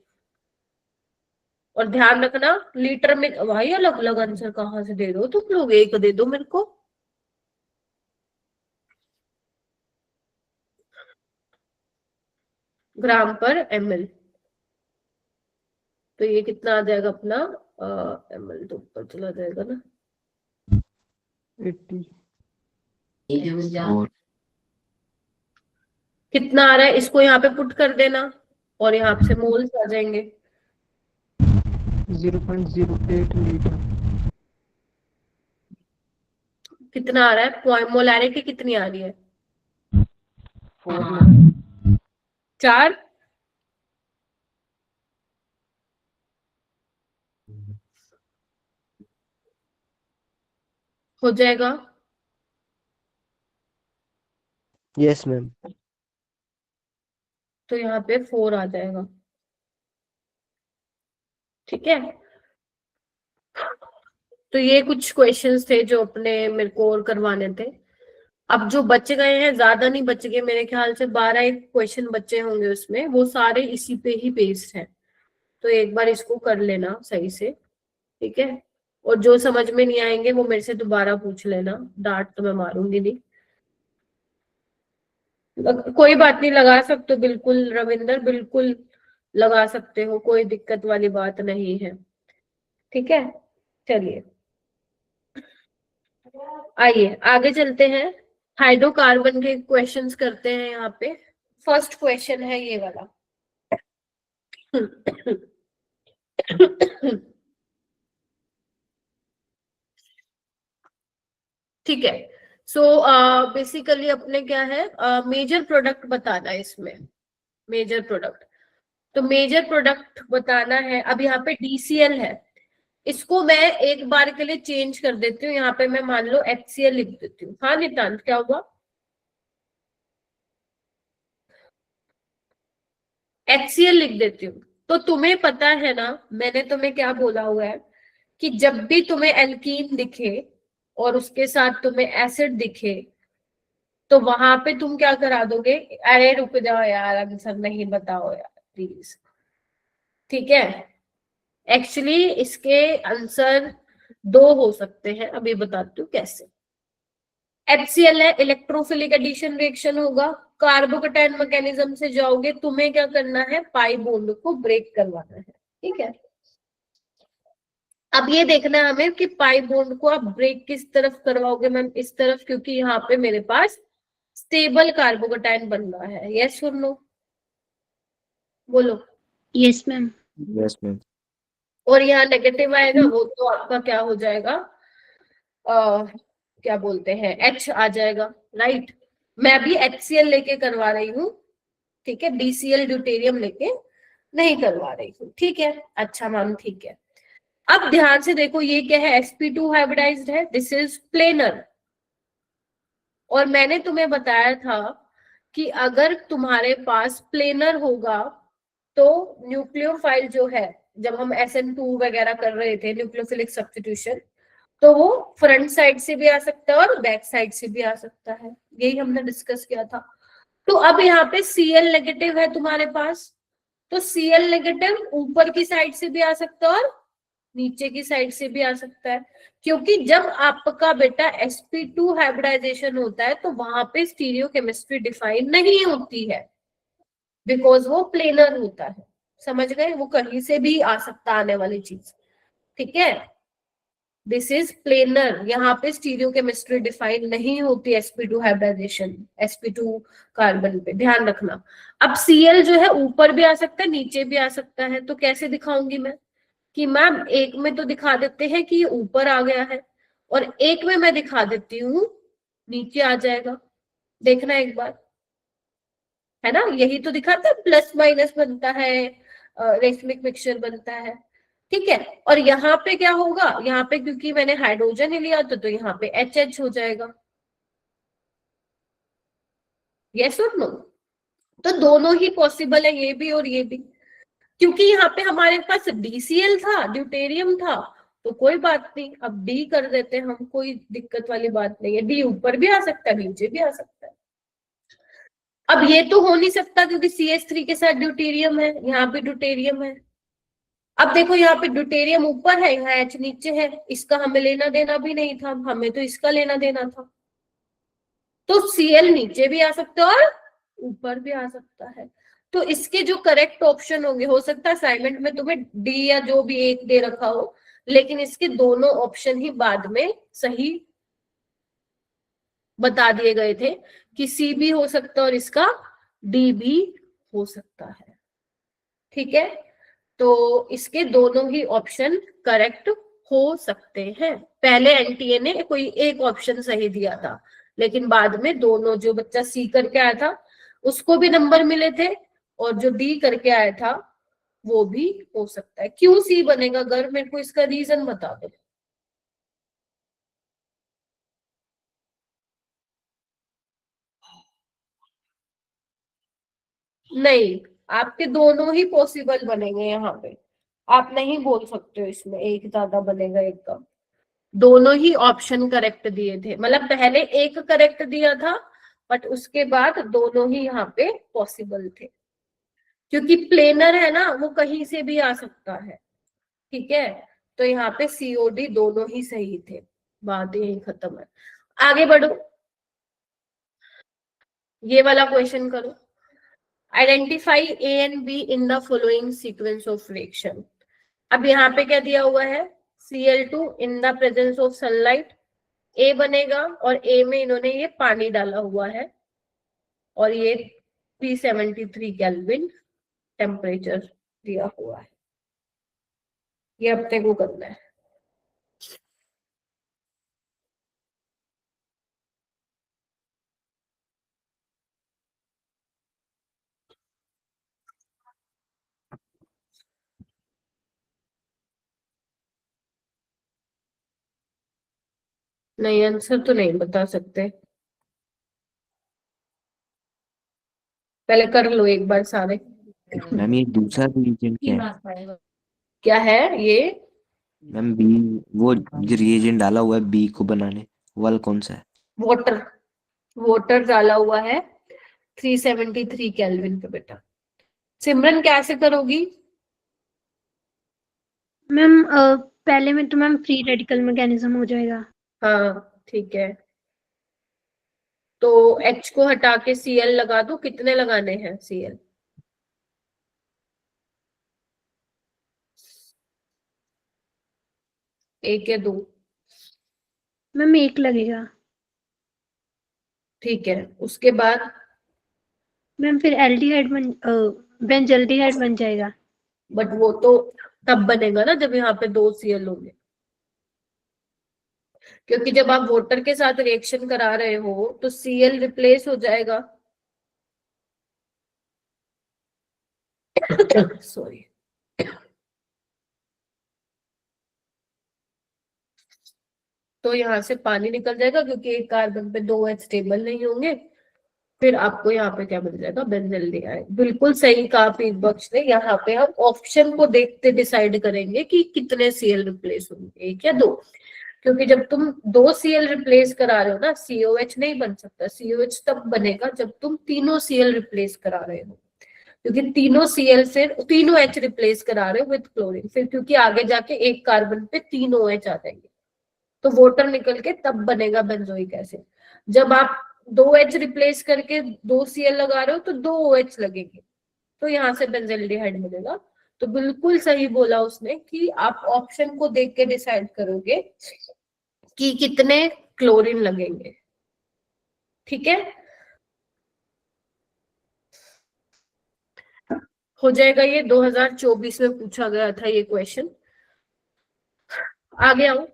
और ध्यान रखना लीटर में, भाई अलग अलग आंसर कहाँ से दे दो तुम लोग, एक दे दो मेरे को। ग्राम पर ml। तो ये कितना आ जाएगा अपना? ml तो ऊपर चला जाएगा ना, 80। और कितना आ रहा है इसको यहाँ पे पुट कर देना और यहाँ से मोल्स आ जाएंगे। 0.08 लीटर। कितना आ रहा है? मोलैरिटी कितनी आ रही है? 4। हो जाएगा? Yes ma'am. तो यहाँ पे 4 आ जाएगा। ठीक है, तो ये कुछ क्वेश्चंस थे जो अपने मेरे को और करवाने थे। अब जो बच गए हैं, ज्यादा नहीं बच गए, मेरे ख्याल से 12 एक क्वेश्चन बचे होंगे उसमें, वो सारे इसी पे ही बेस्ड हैं। तो एक बार इसको कर लेना सही से, ठीक है। और जो समझ में नहीं आएंगे वो मेरे से दोबारा पूछ लेना, डांट तो मैं मारूंगी नहीं। कोई बात नहीं, लगा सकते हो बिल्कुल रविंदर, बिल्कुल लगा सकते हो, कोई दिक्कत वाली बात नहीं है। ठीक है, चलिए आइए आगे चलते हैं। हाइड्रोकार्बन के क्वेश्चंस करते हैं यहाँ पे। फर्स्ट क्वेश्चन है ये वाला। ठीक है, सो बेसिकली अपने क्या है, मेजर प्रोडक्ट बताना है इसमें। मेजर प्रोडक्ट, तो मेजर प्रोडक्ट बताना है। अब यहाँ पे DCl है, इसको मैं एक बार के लिए चेंज कर देती हूँ। यहाँ पे मैं मान लो HCl लिख देती हूँ। हाँ नितांत, क्या हुआ? HCl लिख देती हूँ। तो तुम्हें पता है ना, मैंने तुम्हें क्या बोला हुआ है कि जब भी तुम्हें एल्कीन दिखे और उसके साथ तुम्हें एसिड दिखे, तो वहां पे तुम क्या करा दोगे? अरे रुक जाओ यार, आंसर नहीं बताओ यार प्लीज। ठीक है, एक्चुअली इसके आंसर 2 हो सकते हैं, अभी बताती हूँ कैसे। HCl है, इलेक्ट्रोफिलिक एडिशन रिएक्शन होगा, कार्बोकैटायन मैकेनिज्म से जाओगे, तुम्हें क्या करना है? पाई बॉन्ड को ब्रेक करवाना है। ठीक है, अब ये देखना है हमें कि पाई बॉन्ड को आप ब्रेक किस तरफ करवाओगे? मैम इस तरफ, क्योंकि यहाँ पे मेरे पास स्टेबल कार्बोकैटायन बन रहा है। यस और नो? बोलो। Yes ma'am. Yes ma'am. और यहाँ नेगेटिव आएगा, वो तो आपका क्या हो जाएगा, क्या बोलते हैं, H आ जाएगा। राइट, मैं भी HCl लेके करवा रही हूँ, ठीक है, DCl ड्यूटेरियम लेके नहीं करवा रही हूँ। ठीक है, अच्छा मैम, ठीक है। अब ध्यान से देखो, ये क्या है? sp2 हाइब्रिडाइज्ड है, दिस इज प्लेनर। और मैंने तुम्हें बताया था कि अगर तुम्हारे पास प्लेनर होगा तो न्यूक्लियोफाइल जो है, जब हम SN2 वगैरह कर रहे थे न्यूक्लियोफिलिक सब्स्टिट्यूशन, तो वो फ्रंट साइड से भी आ सकता है और बैक साइड से भी आ सकता है, यही हमने डिस्कस किया था। तो अब यहाँ पे Cl नेगेटिव है तुम्हारे पास, तो Cl नेगेटिव ऊपर की साइड से भी आ सकता है और नीचे की साइड से भी आ सकता है, क्योंकि जब आपका बेटा sp2 हाइब्रिडाइजेशन होता है तो वहां पे स्टीरियो केमिस्ट्री डिफाइन नहीं होती है, बिकॉज वो प्लेनर होता है। समझ गए? वो कहीं से भी आ सकता आने वाली चीज। ठीक है, दिस इज प्लेनर, यहाँ पे स्टीरियो केमिस्ट्री डिफाइन नहीं होती sp2 हाइब्रिडाइजेशन, sp2 कार्बन पे ध्यान रखना। अब Cl जो है ऊपर भी आ सकता है, नीचे भी आ सकता है। तो कैसे दिखाऊंगी मैं कि मैम एक में तो दिखा देते हैं कि ये ऊपर आ गया है, और एक में मैं दिखा देती हूँ नीचे आ जाएगा। देखना एक बार, है ना, यही तो दिखाता है, प्लस माइनस बनता है, रेसमिक मिक्सचर बनता है। ठीक है, और यहाँ पे क्या होगा? यहाँ पे क्योंकि मैंने हाइड्रोजन ही लिया तो यहाँ पे HH हो जाएगा। यस और नो? तो दोनों ही पॉसिबल है, ये भी और ये भी, क्योंकि यहाँ पे हमारे पास DCl था, ड्यूटेरियम था, तो कोई बात नहीं, अब D कर देते हैं हम, कोई दिक्कत वाली बात नहीं है। D ऊपर भी आ सकता है, नीचे भी आ सकता है। अब ये तो हो नहीं सकता क्योंकि CH3 के साथ ड्यूटेरियम है, यहाँ पे ड्यूटेरियम है। अब देखो यहाँ पे ड्यूटेरियम ऊपर है, यहाँ H नीचे है, इसका हमें लेना देना भी नहीं था, हमें तो इसका लेना देना था। तो Cl नीचे भी आ सकता है और ऊपर भी आ सकता है। तो इसके जो करेक्ट ऑप्शन होंगे, हो सकता है असाइनमेंट में तुम्हें D या जो भी एक दे रखा हो, लेकिन इसके दोनों ऑप्शन ही बाद में सही बता दिए गए थे कि C भी हो सकता है और इसका D भी हो सकता है। ठीक है, तो इसके दोनों ही ऑप्शन करेक्ट हो सकते हैं। पहले एनटीए ने कोई एक ऑप्शन सही दिया था, लेकिन बाद में दोनों, जो बच्चा सी करके आया था उसको भी नंबर मिले थे, और जो डी करके आया था वो भी हो सकता है। क्यों सी बनेगा अगर, मेरे को इसका रीजन बता दो। नहीं, आपके दोनों ही पॉसिबल बनेंगे यहाँ पे, आप नहीं बोल सकते हो इसमें एक ज्यादा बनेगा एक कम। दोनों ही ऑप्शन करेक्ट दिए थे, मतलब पहले एक करेक्ट दिया था बट उसके बाद दोनों ही यहाँ पे पॉसिबल थे, क्योंकि प्लेनर है ना, वो कहीं से भी आ सकता है। ठीक है, तो यहाँ पे सीओडी दोनों ही सही थे। बात यही खत्म है। आगे बढ़ो, ये वाला क्वेश्चन करो। Identify A and B in the following sequence of reaction. अब यहाँ पे क्या दिया हुआ है, Cl2 in the presence of sunlight, A बनेगा, और ए में इन्होंने ये पानी डाला हुआ है, और ये 373 केल्विन टेम्परेचर दिया हुआ है। ये अपने को करना है। नहीं, आंसर तो नहीं बता सकते, पहले कर लो एक बार सारे। मैम ये दूसरा रिएजेंट क्या है? क्या है ये? मैम बी, वो जो रिएजेंट डाला हुआ है बी को बनाने, वो वाला कौन सा है? वाटर, वाटर डाला हुआ है 373 केल्विन पे बेटा। सिमरन कैसे करोगी? मैम पहले में तो मैम फ्री रेडिकल मैकेनिज्म हो जाएगा। हाँ ठीक है, तो H को हटा के Cl लगा दो। कितने लगाने हैं Cl? एक या दो? मैम एक लगेगा। ठीक है, उसके बाद मैम फिर एल्डिहाइड बन बेंजल्डिहाइड बन जाएगा। बट वो तो तब बनेगा ना जब यहाँ पे 2 Cl होंगे, क्योंकि जब आप वाटर के साथ रिएक्शन करा रहे हो तो Cl रिप्लेस हो जाएगा। सॉरी, तो यहाँ से पानी निकल जाएगा, क्योंकि एक कार्बन पे 2 H स्टेबल नहीं होंगे। फिर आपको यहाँ पे क्या मिल जाएगा, बेंजल्डिहाइड। बिल्कुल सही कहा पीत बख्श ने। यहाँ पे हम ऑप्शन को देखते डिसाइड करेंगे कि कितने Cl रिप्लेस होंगे, एक या दो। क्योंकि जब तुम 2 Cl रिप्लेस करा रहे हो ना, COH नहीं बन सकता। COH तब बनेगा जब तुम तीनों Cl रिप्लेस करा रहे हो, क्योंकि तीनों Cl से तीनों H रिप्लेस करा रहे हो विद क्लोरीन। फिर क्योंकि आगे जाके एक कार्बन पे 3 OH आ जाएंगे, तो वाटर निकल के तब बनेगा बेंजोइक एसिड। जब आप 2 H रिप्लेस करके 2 Cl लगा रहे हो तो 2 OH लगेंगे, तो यहाँ से बेंजल्डिहाइड मिलेगा। तो बिल्कुल सही बोला उसने कि आप ऑप्शन को देख के डिसाइड करोगे कि कितने क्लोरीन लगेंगे। ठीक है, हो जाएगा। ये 2024 में पूछा गया था ये क्वेश्चन। आगे आओ,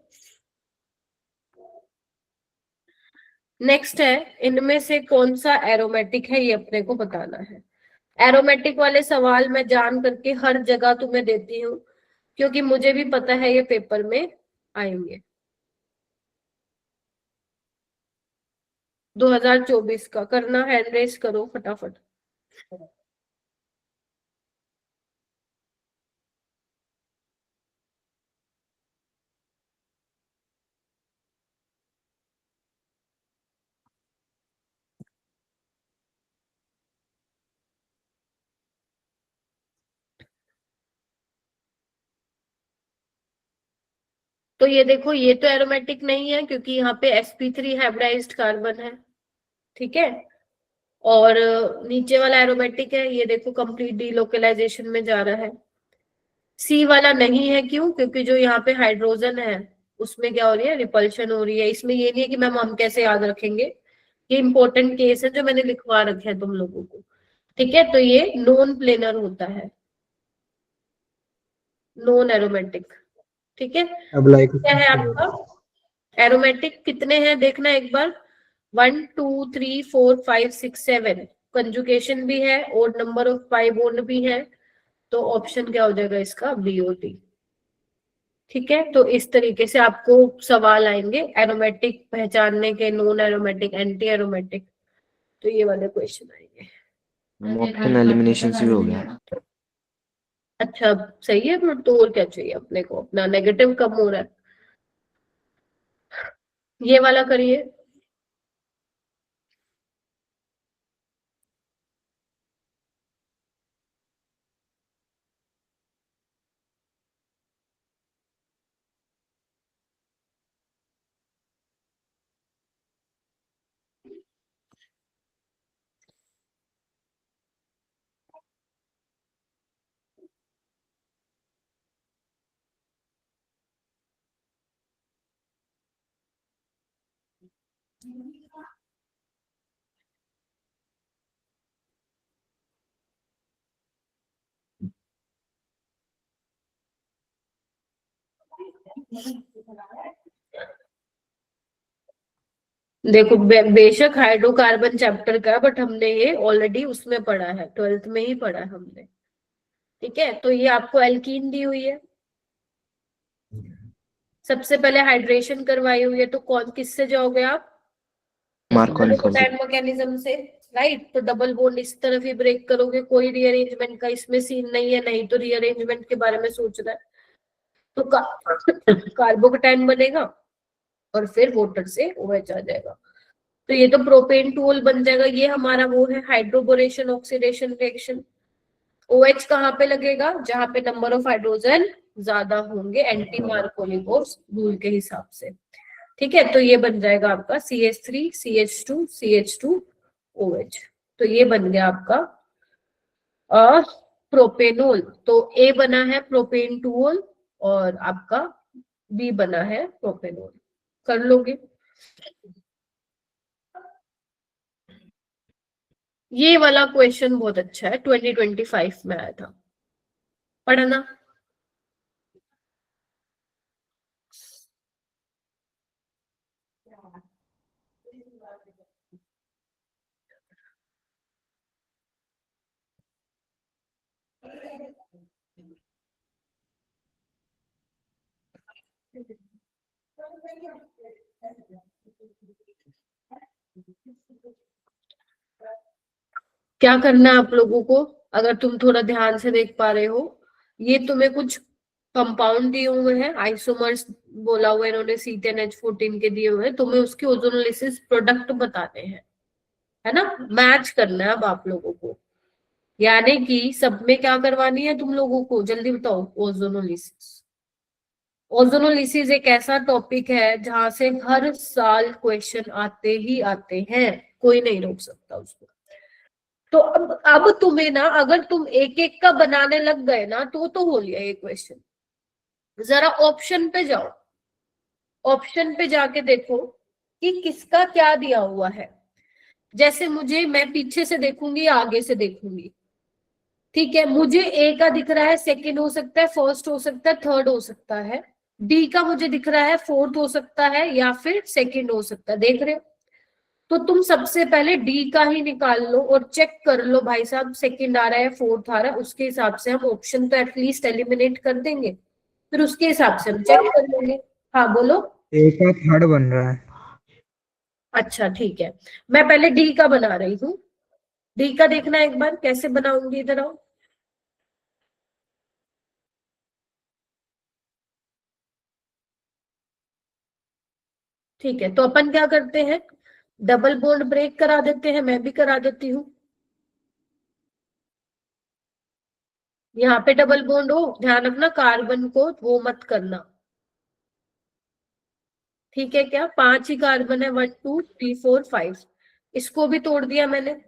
नेक्स्ट है, इनमें से कौन सा एरोमेटिक है, ये अपने को बताना है। एरोमेटिक वाले सवाल मैं जान करके हर जगह तुम्हें देती हूँ, क्योंकि मुझे भी पता है ये पेपर में आएंगे। 2024 का करना, हैंड रेस करो फटाफट। तो ये देखो, ये तो एरोमेटिक नहीं है, क्योंकि यहाँ पे sp3 हाइब्रिडाइज्ड कार्बन है। ठीक है, और नीचे वाला एरोमेटिक है, ये देखो कंप्लीट डीलोकलाइजेशन में जा रहा है। सी वाला नहीं है, क्यों? क्योंकि जो यहाँ पे हाइड्रोजन है उसमें क्या हो रही है, रिपल्शन हो रही है। इसमें ये नहीं है कि मैम हम कैसे याद रखेंगे, ये इंपॉर्टेंट केस है जो मैंने लिखवा रखे हैं तुम लोगों को। ठीक है, तो ये नॉन प्लेनर होता है, नॉन एरोमेटिक। ठीक है, अब लाइक क्या है आपका एरोमेटिक कितने हैं देखना एक बार, 1 2 3 4 5 6 7, कंजुगेशन भी है और नंबर ऑफ पाई बॉन्ड भी है, तो ऑप्शन क्या हो जाएगा इसका, BOT। ठीक है, तो इस तरीके से आपको सवाल आएंगे एरोमेटिक पहचानने के, नॉन एरोमेटिक, एंटी एरोमेटिक, तो ये वाले क्वेश्चन आएंगे। ऑप्शन एलिमिनेशन से भी हो गया। अच्छा सही है, तो और क्या चाहिए अपने को, अपना नेगेटिव कम हो रहा है। ये वाला करिए, देखो बेशक हाइड्रोकार्बन चैप्टर का, बट हमने ये ऑलरेडी उसमें पढ़ा है, 12th में ही पढ़ा है हमने। ठीक है, तो ये आपको एल्कीन दी हुई है, सबसे पहले हाइड्रेशन करवाई हुई है, तो कौन किससे जाओगे आप, मार्कोनी मैकेनिज्म से, राइट। तो डबल बॉन्ड इस तरफ ही ब्रेक करोगे, कोई रीअरेंजमेंट का इसमें सीन नहीं है, नहीं तो रीअरेंजमेंट के बारे में सोच रहा है, तो कार्बोकटाइन बनेगा और फिर वाटर से OH आ जाएगा, तो ये तो प्रोपेन टूल बन जाएगा। ये हमारा वो है हाइड्रोबोरेशन ऑक्सीडेशन रिएक्शन। OH कहाँ पे लगेगा, जहां पे नंबर ऑफ हाइड्रोजन ज्यादा होंगे एंटी मार्कोनी-बोर्स रूल के हिसाब से। ठीक है, तो ये बन जाएगा आपका CH3 CH2 CH2 OH, तो ये बन गया आपका प्रोपेनोल। तो A बना है प्रोपेन टूल और आपका B बना है प्रोपेनोल, कर लोगे। ये वाला क्वेश्चन बहुत अच्छा है, 2025 में आया था, पढ़ना। क्या करना है आप लोगों को, अगर तुम थोड़ा ध्यान से देख पा रहे हो, ये तुम्हें कुछ कंपाउंड दिए हुए हैं, आइसोमर्स बोला हुआ है इन्होंने, C10H14 के दिए हुए हैं, तुम्हें उसके ओजोनोलिसिस प्रोडक्ट बताने हैं, है ना, मैच करना है अब आप लोगों को, यानी कि सब में क्या करवानी है तुम लोगों को, जल्दी बताओ, ओजोनोलिसिस। ओजोनोलिसिस एक ऐसा टॉपिक है जहां से हर साल क्वेश्चन आते ही आते हैं, कोई नहीं रोक सकता उसको। तो अब तुम्हें ना, अगर तुम एक एक का बनाने लग गए ना, तो हो लिया ये क्वेश्चन। जरा ऑप्शन पे जाओ, ऑप्शन पे जाके देखो कि किसका क्या दिया हुआ है। जैसे मुझे, मैं पीछे से देखूंगी आगे से देखूंगी, ठीक है, मुझे A का दिख रहा है, सेकंड हो सकता है, फर्स्ट हो सकता है, थर्ड हो सकता है, D का मुझे दिख रहा है, फोर्थ हो सकता है या फिर सेकंड हो सकता है, देख रहे हो। तो तुम सबसे पहले डी का ही निकाल लो और चेक कर लो भाई साहब, सेकंड आ रहा है, फोर्थ आ रहा है, उसके हिसाब से हम ऑप्शन तो एटलीस्ट एलिमिनेट कर देंगे, फिर उसके हिसाब से हम चेक कर लेंगे। हाँ बोलो। ए का थर्ड बन रहा है। अच्छा ठीक है, मैं पहले डी का बना रही हूँ, डी का देखना एक बार कैसे बनाऊंगी, इधर आओ। ठीक है, तो अपन क्या करते हैं, डबल बॉन्ड ब्रेक करा देते हैं, मैं भी करा देती हूँ। यहाँ पे डबल बॉन्ड हो, ध्यान रखना कार्बन को वो मत करना, ठीक है, क्या 5 ही कार्बन है, 1 2 3 4 5, इसको भी तोड़ दिया मैंने।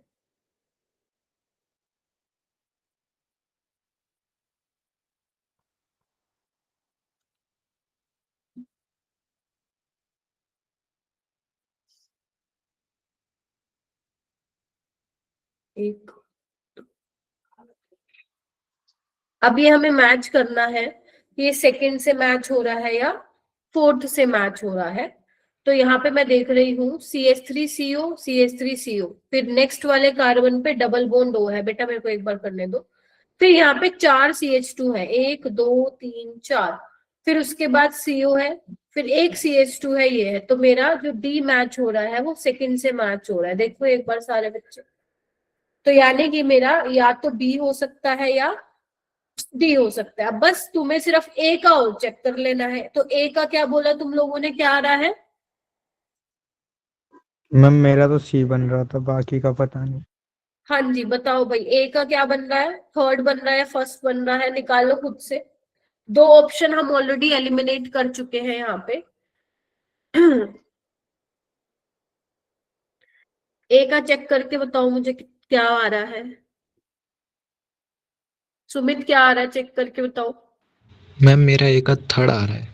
एक, अब ये हमें मैच करना है, ये सेकंड से मैच हो रहा है या फोर्थ से मैच हो रहा है। तो यहाँ पे मैं देख रही हूँ CH3CO CH3CO, फिर नेक्स्ट वाले कार्बन पे डबल बॉन्ड O है, बेटा मेरे को एक बार करने दो। फिर यहाँ पे 4 CH2 है, 1 2 3 4, फिर उसके बाद CO है, फिर एक CH2 है, ये है। तो मेरा जो D मैच हो रहा है वो सेकंड से मैच हो रहा है, देखो एक बार सारे बच्चे। तो यानी कि मेरा या तो B हो सकता है या D हो सकता है। अब बस तुम्हें सिर्फ A का और चेक कर लेना है। तो A का क्या बोला तुम लोगों ने, क्या आ रहा है? मैम मेरा तो सी बन रहा था, बाकी का पता नहीं। हाँ जी बताओ भाई, A का क्या बन रहा है, थर्ड बन रहा है, फर्स्ट बन रहा है, निकालो खुद से। दो ऑप्शन हम ऑलरेडी एलिमिनेट कर चुके हैं यहाँ पे। A का चेक करके बताओ मुझे क्या आ रहा है। सुमित क्या आ रहा है, चेक करके बताओ। मैम मेरा एक आध थर्ड आ रहा है।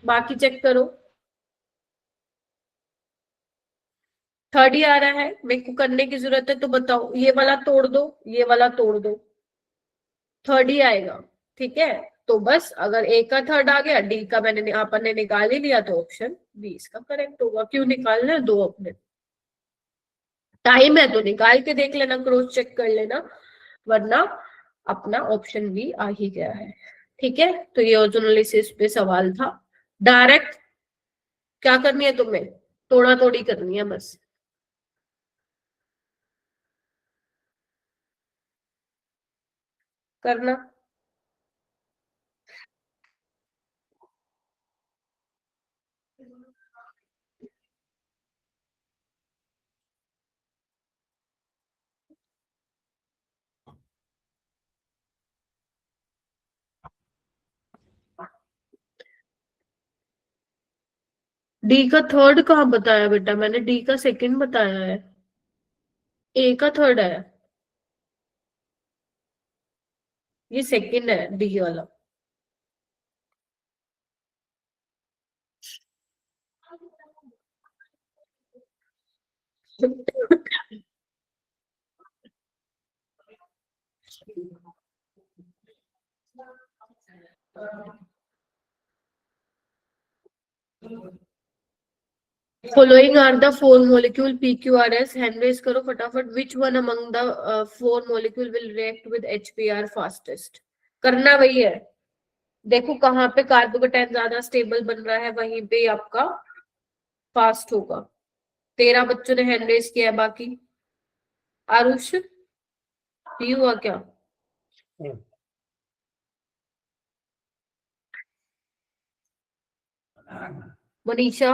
बाकी चेक करो। थर्ड ही आ रहा है, मेरे को करने की जरूरत है तो बताओ। ये वाला तोड़ दो, ये वाला तोड़ दो, थर्ड ही आएगा। ठीक है, तो बस अगर ए का थर्ड आ गया, डी का मैंने अपन ने निकाल ही लिया, तो ऑप्शन बी इसका करेक्ट होगा। क्यों निकालना है, दो अपने टाइम है तो निकाल के देख लेना, क्रॉस चेक कर लेना, वरना अपना ऑप्शन बी आ ही गया है। ठीक है, तो ये ओजोनोलिसिस पे सवाल था। डायरेक्ट क्या करनी है तुम्हें, तोड़ा तोड़ी करनी है बस। करना। डी का थर्ड कहाँ बताया बेटा मैंने, डी का सेकंड बताया है, ए का थर्ड है, ये सेकंड है डी वाला। Following are the four molecule PQRS, hand raise करो फटाफट। Which one among the four molecule will react with HBr fastest? करना वही है, देखो कहाँ पे कार्बोकेटाइन ज्यादा स्टेबल बन रहा है, वहीं पे आपका फास्ट होगा। 13 बच्चों ने हैंड रेज किया है, बाकी आरुष ये हुआ क्या? मनीषा,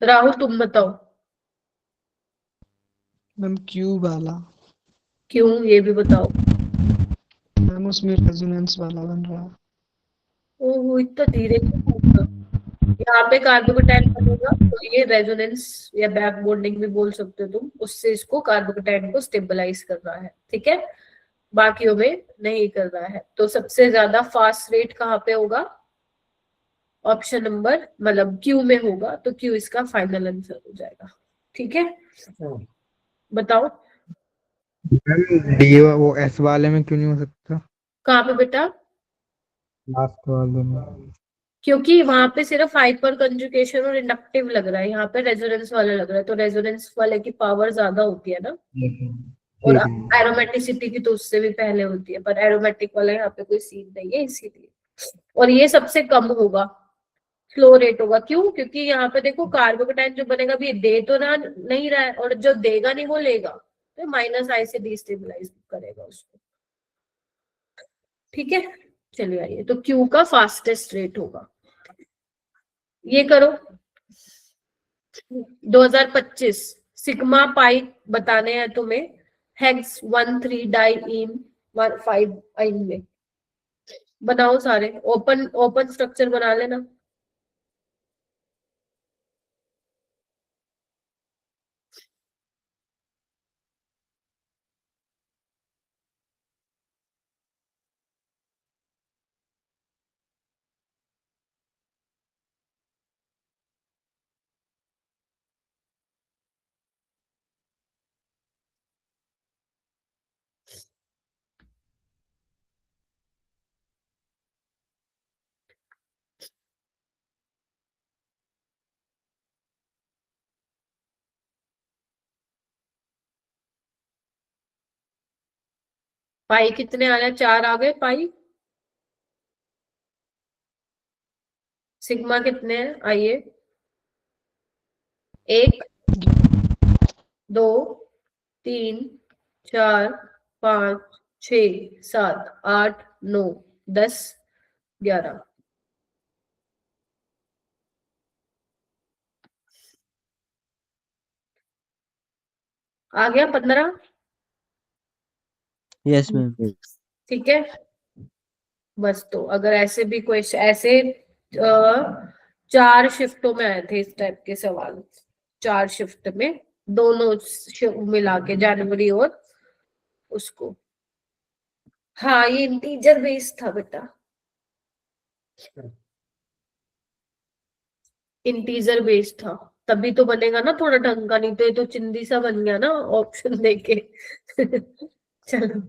राहुल तुम बताओ। मैम क्यू वाला। क्यों, ये भी बताओ। मैम उसमें रेजोनेंस वाला बन रहा है। ओहो इतना धीरे क्यों? यहाँ पे कार्बोकेटाइन बनेगा तो ये रेजोनेंस या बैक बॉन्डिंग भी बोल सकते हो तुम, उससे इसको कार्बोकेटाइन को स्टेबलाइज कर रहा है। ठीक है, बाकियों में नहीं कर रहा है। तो सबसे ज्यादा फास्ट रेट कहाँ पे होगा, ऑप्शन नंबर मतलब क्यू में होगा, तो क्यू इसका फाइनल आंसर हो जाएगा। ठीक है, बताओ मैम डी वो एस वाले में क्यों नहीं हो सकता, कहाँ पे बेटा। लास्ट वाले में? क्योंकि वहां पे सिर्फ हाइपर कंजुगेशन और इंडक्टिव लग रहा है, यहाँ पे रेजोनेंस वाला लग रहा है, तो रेजोनेंस वाले की पावर ज्यादा होती है ना, और ठीक है। एरोमेटिसिटी की तो उससे भी पहले होती है, पर एरोमेटिक वाला यहाँ पे कोई सीन नहीं है इसीलिए। और ये सबसे कम होगा, स्लो रेट होगा। क्यों, क्योंकि यहाँ पे देखो कार्बोकेटाइन जो बनेगा भी दे तो ना नहीं रहा है, और जो देगा नहीं वो लेगा, तो माइनस आई से डिस्टेबलाइज करेगा उसको। ठीक है, चलिए आइए, तो क्यू का फास्टेस्ट रेट होगा। ये करो 2025 सिग्मा पाई बताने हैं तुम्हें, हेक्स 1,3 डाई इन 5 आइन में। बनाओ सारे, ओपन ओपन स्ट्रक्चर बना लेना। पाई कितने आ रहे हैं? 4 आ गए पाई। सिग्मा कितने हैं? आइए, 1 2 3 4 5 6 7 8 9 10 11। आ गया 15। Yes ma'am. ठीक है, बस तो अगर ऐसे भी क्वेश्चन ऐसे 4 शिफ्टों में आए थे इस टाइप के सवाल, 4 शिफ्ट में, दोनों मिला के, जनवरी और उसको। हाँ, ये इंटीजर बेस्ड था बेटा, इंटीजर बेस्ड था, तभी तो बनेगा ना थोड़ा ढंग का, नहीं तो ये तो चिंदी सा बन गया ना ऑप्शन देके। चलो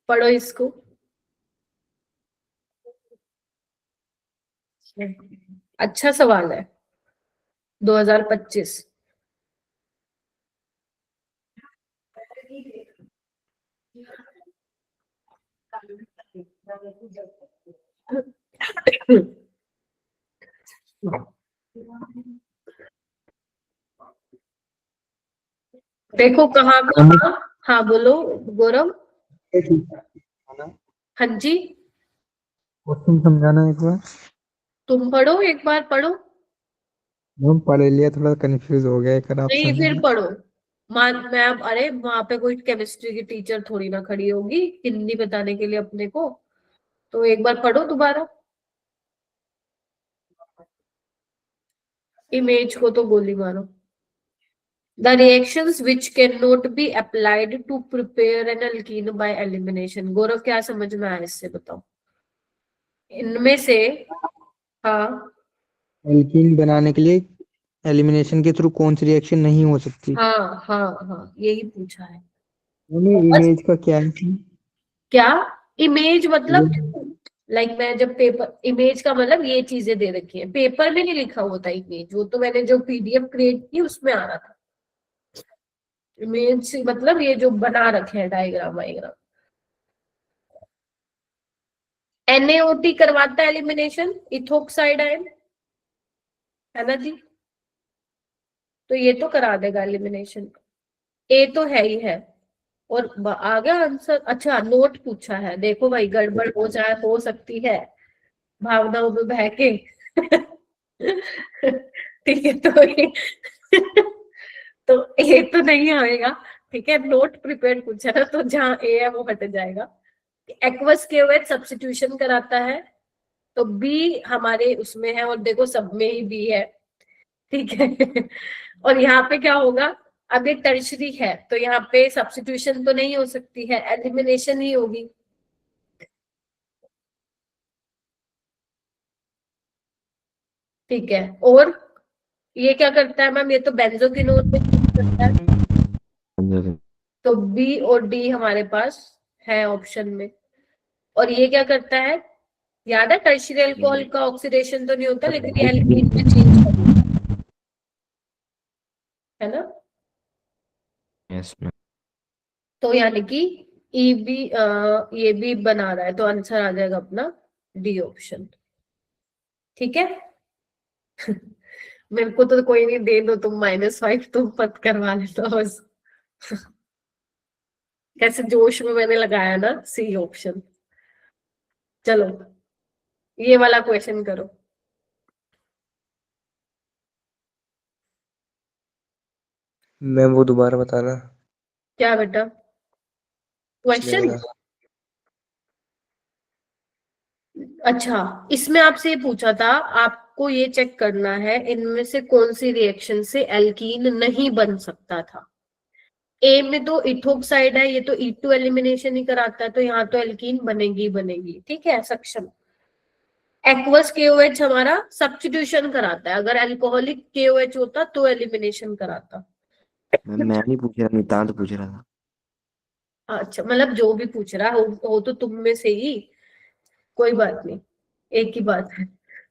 पढ़ो इसको। अच्छा सवाल है, 2025। देखो कहाँ कहाँ। हाँ बोलो गौरव। हाँ जी, क्वेश्चन समझाना एक बार। तुम पढ़ो, एक बार पढ़ो। मैम पढ़ लिया, थोड़ा कंफ्यूज हो गया, एक बार आप नहीं, फिर समझाना। पढ़ो। मैं अब, अरे वहां पे कोई केमिस्ट्री की टीचर थोड़ी ना खड़ी होगी हिंदी बताने के लिए अपने को, तो एक बार पढ़ो दोबारा। इमेज को तो गोली मारो। The reactions which cannot be applied to prepare an alkene by elimination। गौरव क्या समझ में आया इससे बताओ, इनमें से। हाँ, एल्कीन बनाने के लिए एलिमिनेशन के थ्रू कौन सी रिएक्शन नहीं हो सकती? हाँ, हाँ, हाँ, यही पूछा है। बस इमेज का क्या है? क्या इमेज मतलब, ये लाइक मैं जब पेपर, इमेज का मतलब ये चीजें दे रखी है, पेपर में नहीं लिखा होता इमेज, वो तो मैंने जो पीडीएफ क्रिएट की उसमें आ रहा था। इमेज मतलब ये जो बना रखे हैं डायग्राम वायग्राम। NaOT करवाता है एलिमिनेशन, इथोक्साइड आयन, है ना जी, तो ये तो करा देगा एलिमिनेशन। ए तो है ही है। और आ गया आंसर। अच्छा, नोट पूछा है, देखो भाई गड़बड़ हो जाए, हो सकती है भावनाओं में बह के। ठीक है, तो ए तो नहीं आएगा। ठीक है, नोट प्रिपेयर पूछा ना, तो जहाँ ए है वो हट जाएगा। एक्वस केओएच सब्स्टिट्यूशन कराता है, तो बी हमारे उसमें है, और देखो सब में ही बी है। ठीक है। और यहाँ पे क्या होगा, अब ये टर्शरी है तो यहाँ पे सब्स्टिट्यूशन तो नहीं हो सकती है, एलिमिनेशन ही होगी। ठीक है, और ये क्या करता है मैम, ये तो बेंजोक्विनोन में करता है, तो बी और डी हमारे पास है ऑप्शन में। और ये क्या करता है, याद है टर्शियरी अल्कोहल का ऑक्सीडेशन तो नहीं होता, लेकिन ये एल्कीन में चेंज करता है ना। Yes ma'am. तो यानी कि ई भी ये भी बना रहा है, तो आंसर आ जाएगा अपना डी ऑप्शन। ठीक है। मेरे को तो कोई नहीं, दे दो तुम -5, तुम पत करवा लेना बस। कैसे जोश में मैंने लगाया ना सी ऑप्शन। चलो ये वाला क्वेश्चन करो। मैम वो दोबारा बताना। क्या बेटा पिछले क्वेश्चन? वाला। अच्छा, इसमें आपसे ये पूछा था, आपको ये चेक करना है इनमें से कौन सी रिएक्शन से एल्कीन नहीं बन सकता था। ए में तो इथोक्साइड है, ये तो E2 एलिमिनेशन ही कराता है, तो यहाँ तो एल्कीन बनेगी बनेगी। ठीक है, सक्षम। एक्वस KOH हमारा सब्स्टिट्यूशन कराता है, अगर अल्कोहलिक KOH होता तो एलिमिनेशन कराता। मैं नहीं पूछ रहा, नितांत पूछ रहा था। अच्छा, मतलब जो भी पूछ रहा हो तो तुम में से ही, कोई बात नहीं, एक ही बात है।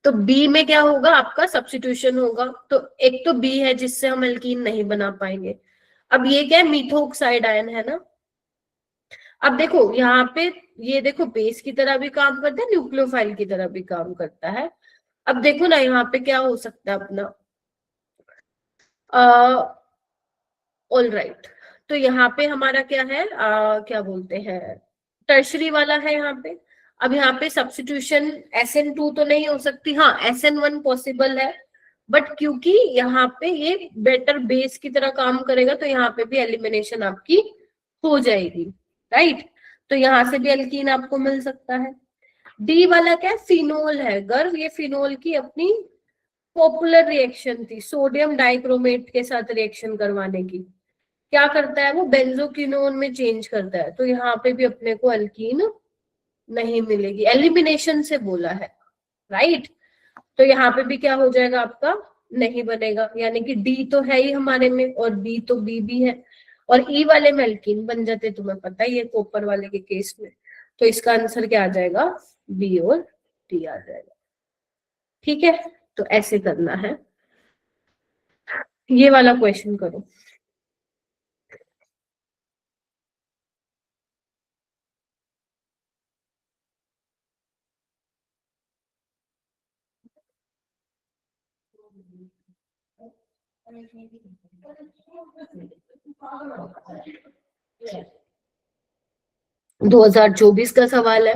तो बी में क्या होगा, आपका सब्स्टिट्यूशन होगा, तो एक तो बी है जिससे हम एल्कीन नहीं बना पाएंगे। अब ये क्या है, मीथोक्साइड आयन है ना। अब देखो यहाँ पे ये देखो बेस की तरह भी काम करता है, न्यूक्लियोफाइल की तरह भी काम करता है। अब देखो ना यहाँ पे क्या हो सकता है अपना, ऑल राइट, तो यहाँ पे हमारा क्या है, क्या बोलते हैं, टर्शरी वाला है यहाँ पे। अब यहाँ पे सब्स्टिट्यूशन SN2 तो नहीं हो सकती, हाँ SN1 पॉसिबल है, बट क्योंकि यहाँ पे ये बेटर बेस की तरह काम करेगा तो यहाँ पे भी एलिमिनेशन आपकी हो जाएगी, राइट। तो यहाँ से भी एल्कीन आपको मिल सकता है। डी वाला क्या है, फिनोल है। गर्व ये फिनोल की अपनी पॉपुलर रिएक्शन थी सोडियम डाइक्रोमेट के साथ रिएक्शन करवाने की। क्या करता है वो, बेंजोक्विनोन में चेंज करता है, तो यहाँ पे भी अपने को एल्कीन नहीं मिलेगी, एलिमिनेशन से बोला है, राइट। तो यहाँ पे भी क्या हो जाएगा आपका, नहीं बनेगा, यानी कि डी तो है ही हमारे में और बी तो बी भी है, और ई वाले में एल्कीन बन जाते, तुम्हें पता ही है कॉपर वाले के केस में। तो इसका आंसर क्या आ जाएगा, बी और डी आ जाएगा। ठीक है, तो ऐसे करना है। ये वाला क्वेश्चन करो। Yeah. 2024 का सवाल है,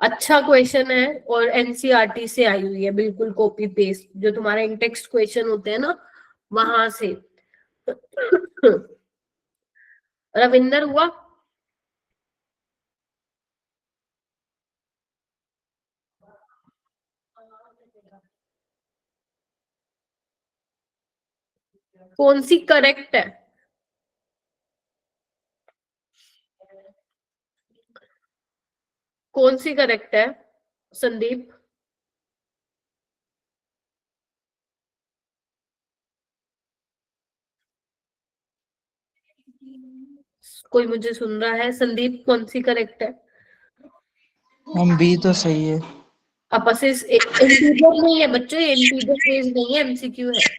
अच्छा क्वेश्चन है और एनसीईआरटी से आई हुई है, बिल्कुल कॉपी पेस्ट जो तुम्हारे इंटेक्स्ट क्वेश्चन होते हैं ना वहां से। रविंदर हुआ, कौन सी करेक्ट है, कौन सी करेक्ट है संदीप? कोई मुझे सुन रहा है? संदीप कौन सी करेक्ट है? हम बी तो सही है। अपसिस इंटीजर नहीं है बच्चों, ये इंटीजर फेज नहीं है, एमसीक्यू है।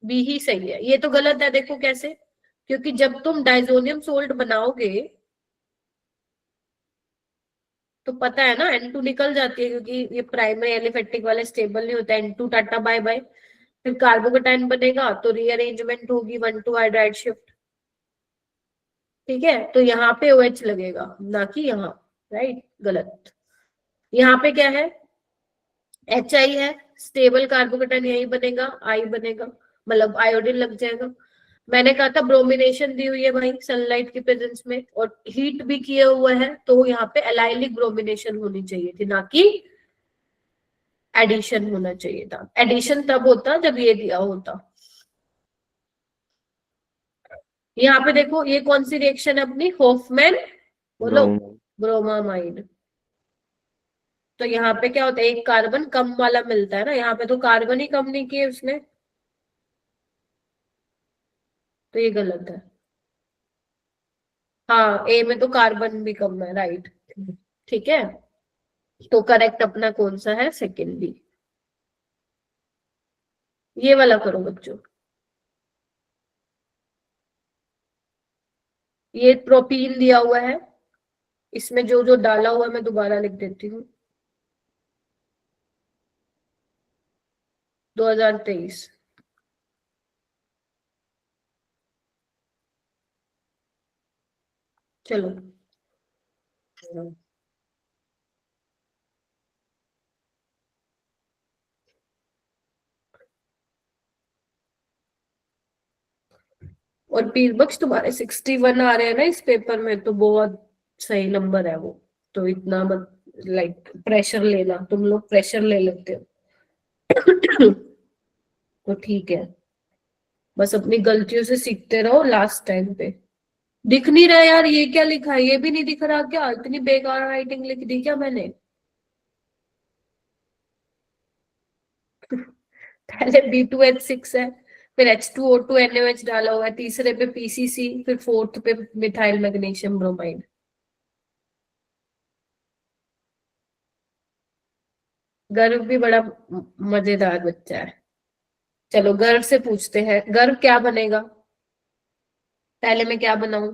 बी ही सही है। ये तो गलत है, देखो कैसे, क्योंकि जब तुम डाइजोनियम सोल्ट बनाओगे तो पता है ना N2 निकल जाती है, क्योंकि ये प्राइमरी एलिफेटिक वाले स्टेबल नहीं होता, N2 टाटा बाय बाय। फिर कार्बोकेटाइन बनेगा तो रीअरेंजमेंट होगी 1,2 हाइड्राइड शिफ्ट। ठीक है, तो यहाँ पे OH लगेगा ना कि यहाँ, राइट, गलत। यहाँ पे क्या है, HI है, स्टेबल कार्बोकेटाइन यही बनेगा, आई बनेगा, मतलब आयोडीन लग जाएगा। मैंने कहा था ब्रोमिनेशन दी हुई है भाई सनलाइट की प्रेजेंस में, और हीट भी किया हुआ है, तो यहाँ पे एलाइलिक ब्रोमिनेशन होनी चाहिए थी, ना कि एडिशन होना चाहिए था। एडिशन तब होता जब ये दिया होता। यहाँ पे देखो ये कौन सी रिएक्शन है अपनी, होफमैन, बोलो, ब्रोमामाइड। तो यहाँ पे क्या होता है, एक कार्बन कम वाला मिलता है ना, यहाँ पे तो कार्बन ही कम नहीं किए उसने, तो ये गलत है। हाँ, ए में तो कार्बन भी कम है, राइट। ठीक है, तो करेक्ट अपना कौन सा है, सेकेंड बी। ये वाला करो बच्चों। ये प्रोपीन दिया हुआ है, इसमें जो जो डाला हुआ है मैं दोबारा लिख देती हूँ। 2023। चलो, और पीर बख्श तुम्हारे 61 आ रहे हैं ना इस पेपर में, तो बहुत सही नंबर है वो, तो इतना मत लाइक प्रेशर लेना, तुम लोग प्रेशर ले लेते हो। तो ठीक है, बस अपनी गलतियों से सीखते रहो लास्ट टाइम पे। दिख नहीं रहा यार, ये क्या लिखा है, ये भी नहीं दिख रहा क्या? इतनी बेकार राइटिंग लिख दी क्या मैंने? पहले B2H6 है, फिर H2O2 NaOH डाला हुआ है, तीसरे पे PCC, फिर फोर्थ पे मिथाइल मैग्नीशियम ब्रोमाइड। गर्व भी बड़ा मजेदार बच्चा है। चलो गर्व से पूछते हैं, गर्व क्या बनेगा? पहले मैं क्या बनाऊं?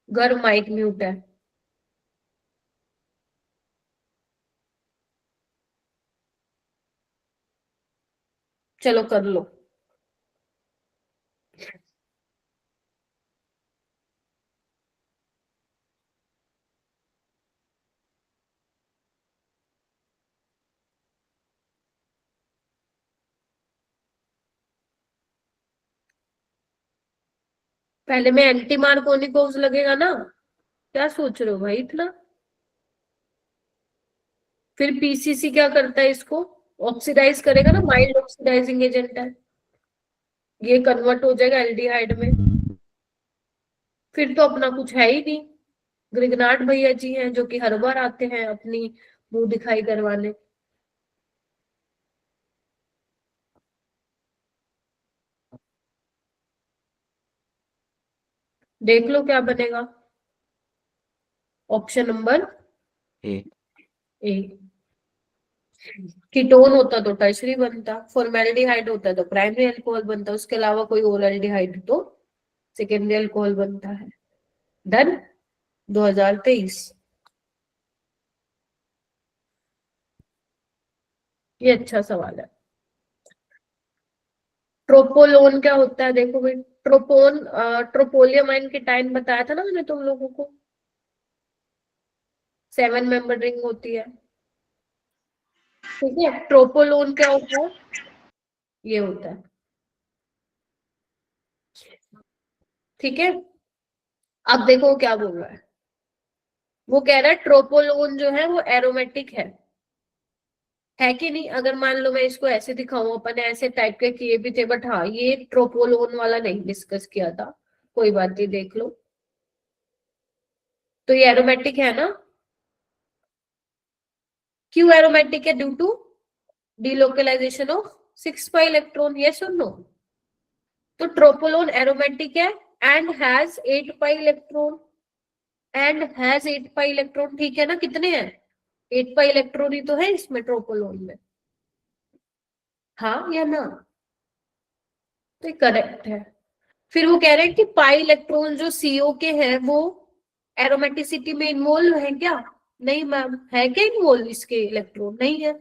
घर माइक म्यूट है। चलो कर लो। पहले में एंटी मार्कोनिकोव्स लगेगा ना, क्या सोच रहे हो भाई इतना? फिर पीसीसी क्या करता है, इसको ऑक्सीडाइज करेगा ना, माइल्ड ऑक्सीडाइजिंग एजेंट है, ये कन्वर्ट हो जाएगा एल्डिहाइड में। फिर तो अपना कुछ है ही नहीं। ग्रिगनार्ड भैया जी हैं जो कि हर बार आते हैं अपनी मुंह दिखाई करवाने। देख लो क्या बनेगा। Option number A. A. Ketone होता तो टर्शरी बनता, फॉर्मेल्डिहाइड होता तो प्राइमरी अल्कोहल बनता, उसके अलावा कोई और एल्डिहाइड तो सेकेंडरी अल्कोहल बनता है। डन। 2023। ये अच्छा सवाल है। ट्रोपोलोन क्या होता है? देखो भाई, ट्रोपोन ट्रोपोलियम आयन के टाइम बताया था ना मैंने तुम लोगों को, 7 मेंबर रिंग होती है। ठीक है, ट्रोपोलोन क्या होता है? ये होता है। ठीक है, अब देखो क्या बोल रहा है। वो कह रहा है ट्रोपोलोन जो है वो एरोमेटिक है कि नहीं? अगर मान लो मैं इसको ऐसे दिखाऊं, अपन ऐसे टाइप के किए भी थे, बट हाँ ये ट्रोपोलोन वाला नहीं डिस्कस किया था, कोई बात नहीं, देख लो। तो ये एरोमेटिक है ना? क्यों एरोमेटिक है? Due to delocalization of 6 electron, yes और नो? तो ट्रोपोलोन एरोमेटिक है एंड हैज 8 इलेक्ट्रॉन, ठीक है ना? कितने हैं? 8 इलेक्ट्रॉन ही तो है इसमें, ट्रोपोलोन में। हाँ या ना? तो करेक्ट है। फिर वो कह रहे हैं कि पाई इलेक्ट्रॉन जो सीओ के हैं वो एरोमेटिसिटी में इन्वॉल्व है क्या? नहीं मैम। है क्या इन्वॉल्व इसके इलेक्ट्रॉन? नहीं है।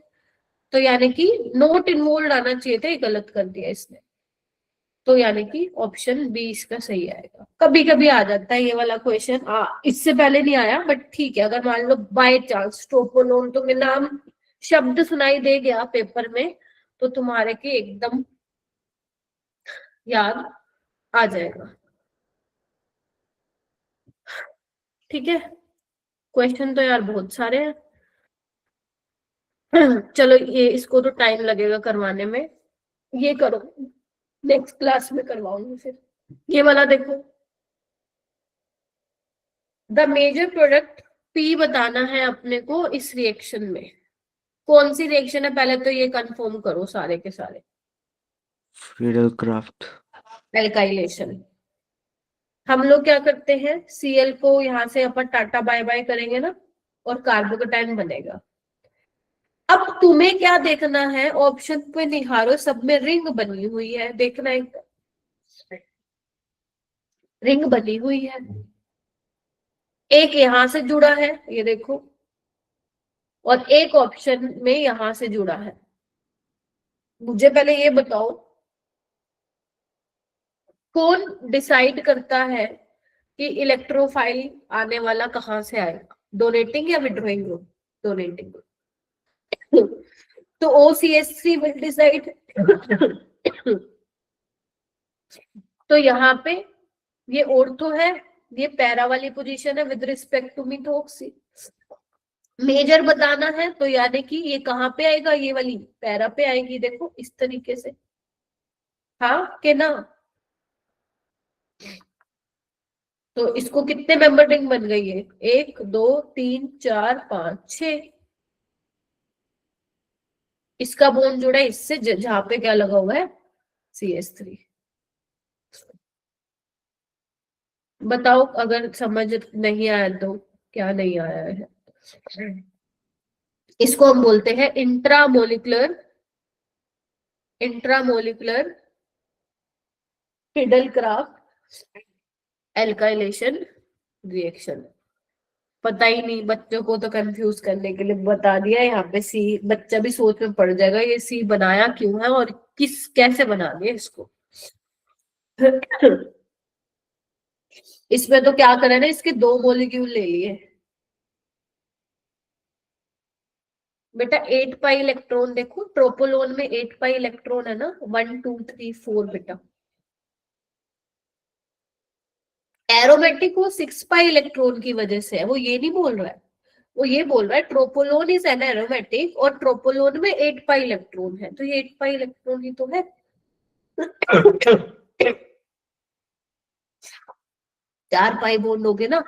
तो यानी कि नोट इन्वॉल्व आना चाहिए था, ये गलत कर दिया इसने। तो यानी कि ऑप्शन बी इसका सही आएगा। कभी कभी आ जाता है ये वाला क्वेश्चन, इससे पहले नहीं आया, बट ठीक है। अगर मान लो बाय चांस ट्रोपोलोन तुम्हें नाम शब्द सुनाई दे गया पेपर में, तो तुम्हारे के एकदम याद आ जाएगा। ठीक है, क्वेश्चन तो यार बहुत सारे हैं। चलो ये, इसको तो टाइम लगेगा करवाने में, ये करो, नेक्स्ट क्लास में करवाऊंगी फिर। ये वाला देखो, द मेजर प्रोडक्ट पी बताना है अपने को इस रिएक्शन में। कौन सी रिएक्शन है पहले तो ये कंफर्म करो सारे के सारे। Friedel craft. एल्काइलेशन। हम लोग क्या करते हैं, सीएल को यहाँ से अपन टाटा बाय बाय करेंगे ना, और कार्बोकेटाइन बनेगा। अब तुम्हें क्या देखना है, ऑप्शन पे निहारो, सब में रिंग बनी हुई है, देखना एक रिंग बनी हुई है। एक यहां से जुड़ा है, ये देखो, और एक ऑप्शन में यहां से जुड़ा है। मुझे पहले ये बताओ, कौन डिसाइड करता है कि इलेक्ट्रोफाइल आने वाला कहां से आएगा? डोनेटिंग या विड्रॉइंग ग्रुप? Donating group. तो OCH3 विल डिसाइड। तो यहाँ पे ये ऑर्थो है, ये पैरा वाली पोजीशन है with respect to methoxy. Major बताना है तो यानी कि ये कहाँ पे आएगा, ये वाली पैरा पे आएगी, देखो इस तरीके से। हाँ के ना? तो इसको कितने मेंबर रिंग बन गई है? 1 2 3 4 5 6। इसका बोन जुड़ा है इससे जहां पे क्या लगा हुआ है, CH3। बताओ अगर समझ नहीं आया तो, क्या नहीं आया है? इसको हम बोलते हैं इंट्रामोलिकुलर इंट्रामोलिकुलर हिडलक्राफ्ट एल्काइलेशन रिएक्शन। पता ही नहीं, बच्चों को तो कंफ्यूज करने के लिए बता दिया। यहाँ पे सी, बच्चा भी सोच में पड़ जाएगा ये सी बनाया क्यों है और कैसे बना दिया इसको। इसमें तो क्या करें ना, इसके 2 मॉलिक्यूल ले लिए बेटा। 8 पाई इलेक्ट्रॉन देखो, ट्रोपोलोन में 8 पाई इलेक्ट्रॉन है ना, 1 2 3 4 बेटा। एरोमेटिक वो 6 पाई इलेक्ट्रॉन की वजह से है, वो ये नहीं बोल रहा है, वो ये बोल रहा है ट्रोपोलोन इज एन एरोमेटिक और ट्रोपोलोन में 8 पाई इलेक्ट्रॉन है, तो ये 8 पाई इलेक्ट्रॉन ही तो है। 4 पाई बॉन्ड हो गए ना,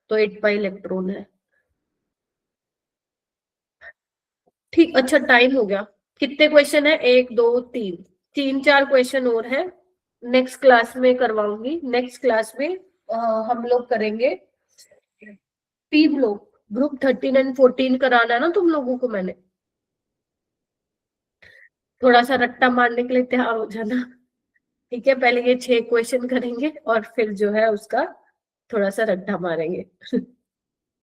तो 8 पाई इलेक्ट्रॉन है। ठीक, अच्छा टाइम हो गया। कितने क्वेश्चन है? 1 2 3 3 4 क्वेश्चन और है, नेक्स्ट क्लास में करवाऊंगी। नेक्स्ट क्लास में हम लोग करेंगे पी ब्लॉक, ग्रुप 13 एंड 14 कराना है ना तुम लोगों को। मैंने थोड़ा सा रट्टा मारने के लिए तैयार हो जाना, ठीक है। पहले ये 6 क्वेश्चन करेंगे और फिर जो है उसका थोड़ा सा रट्टा मारेंगे।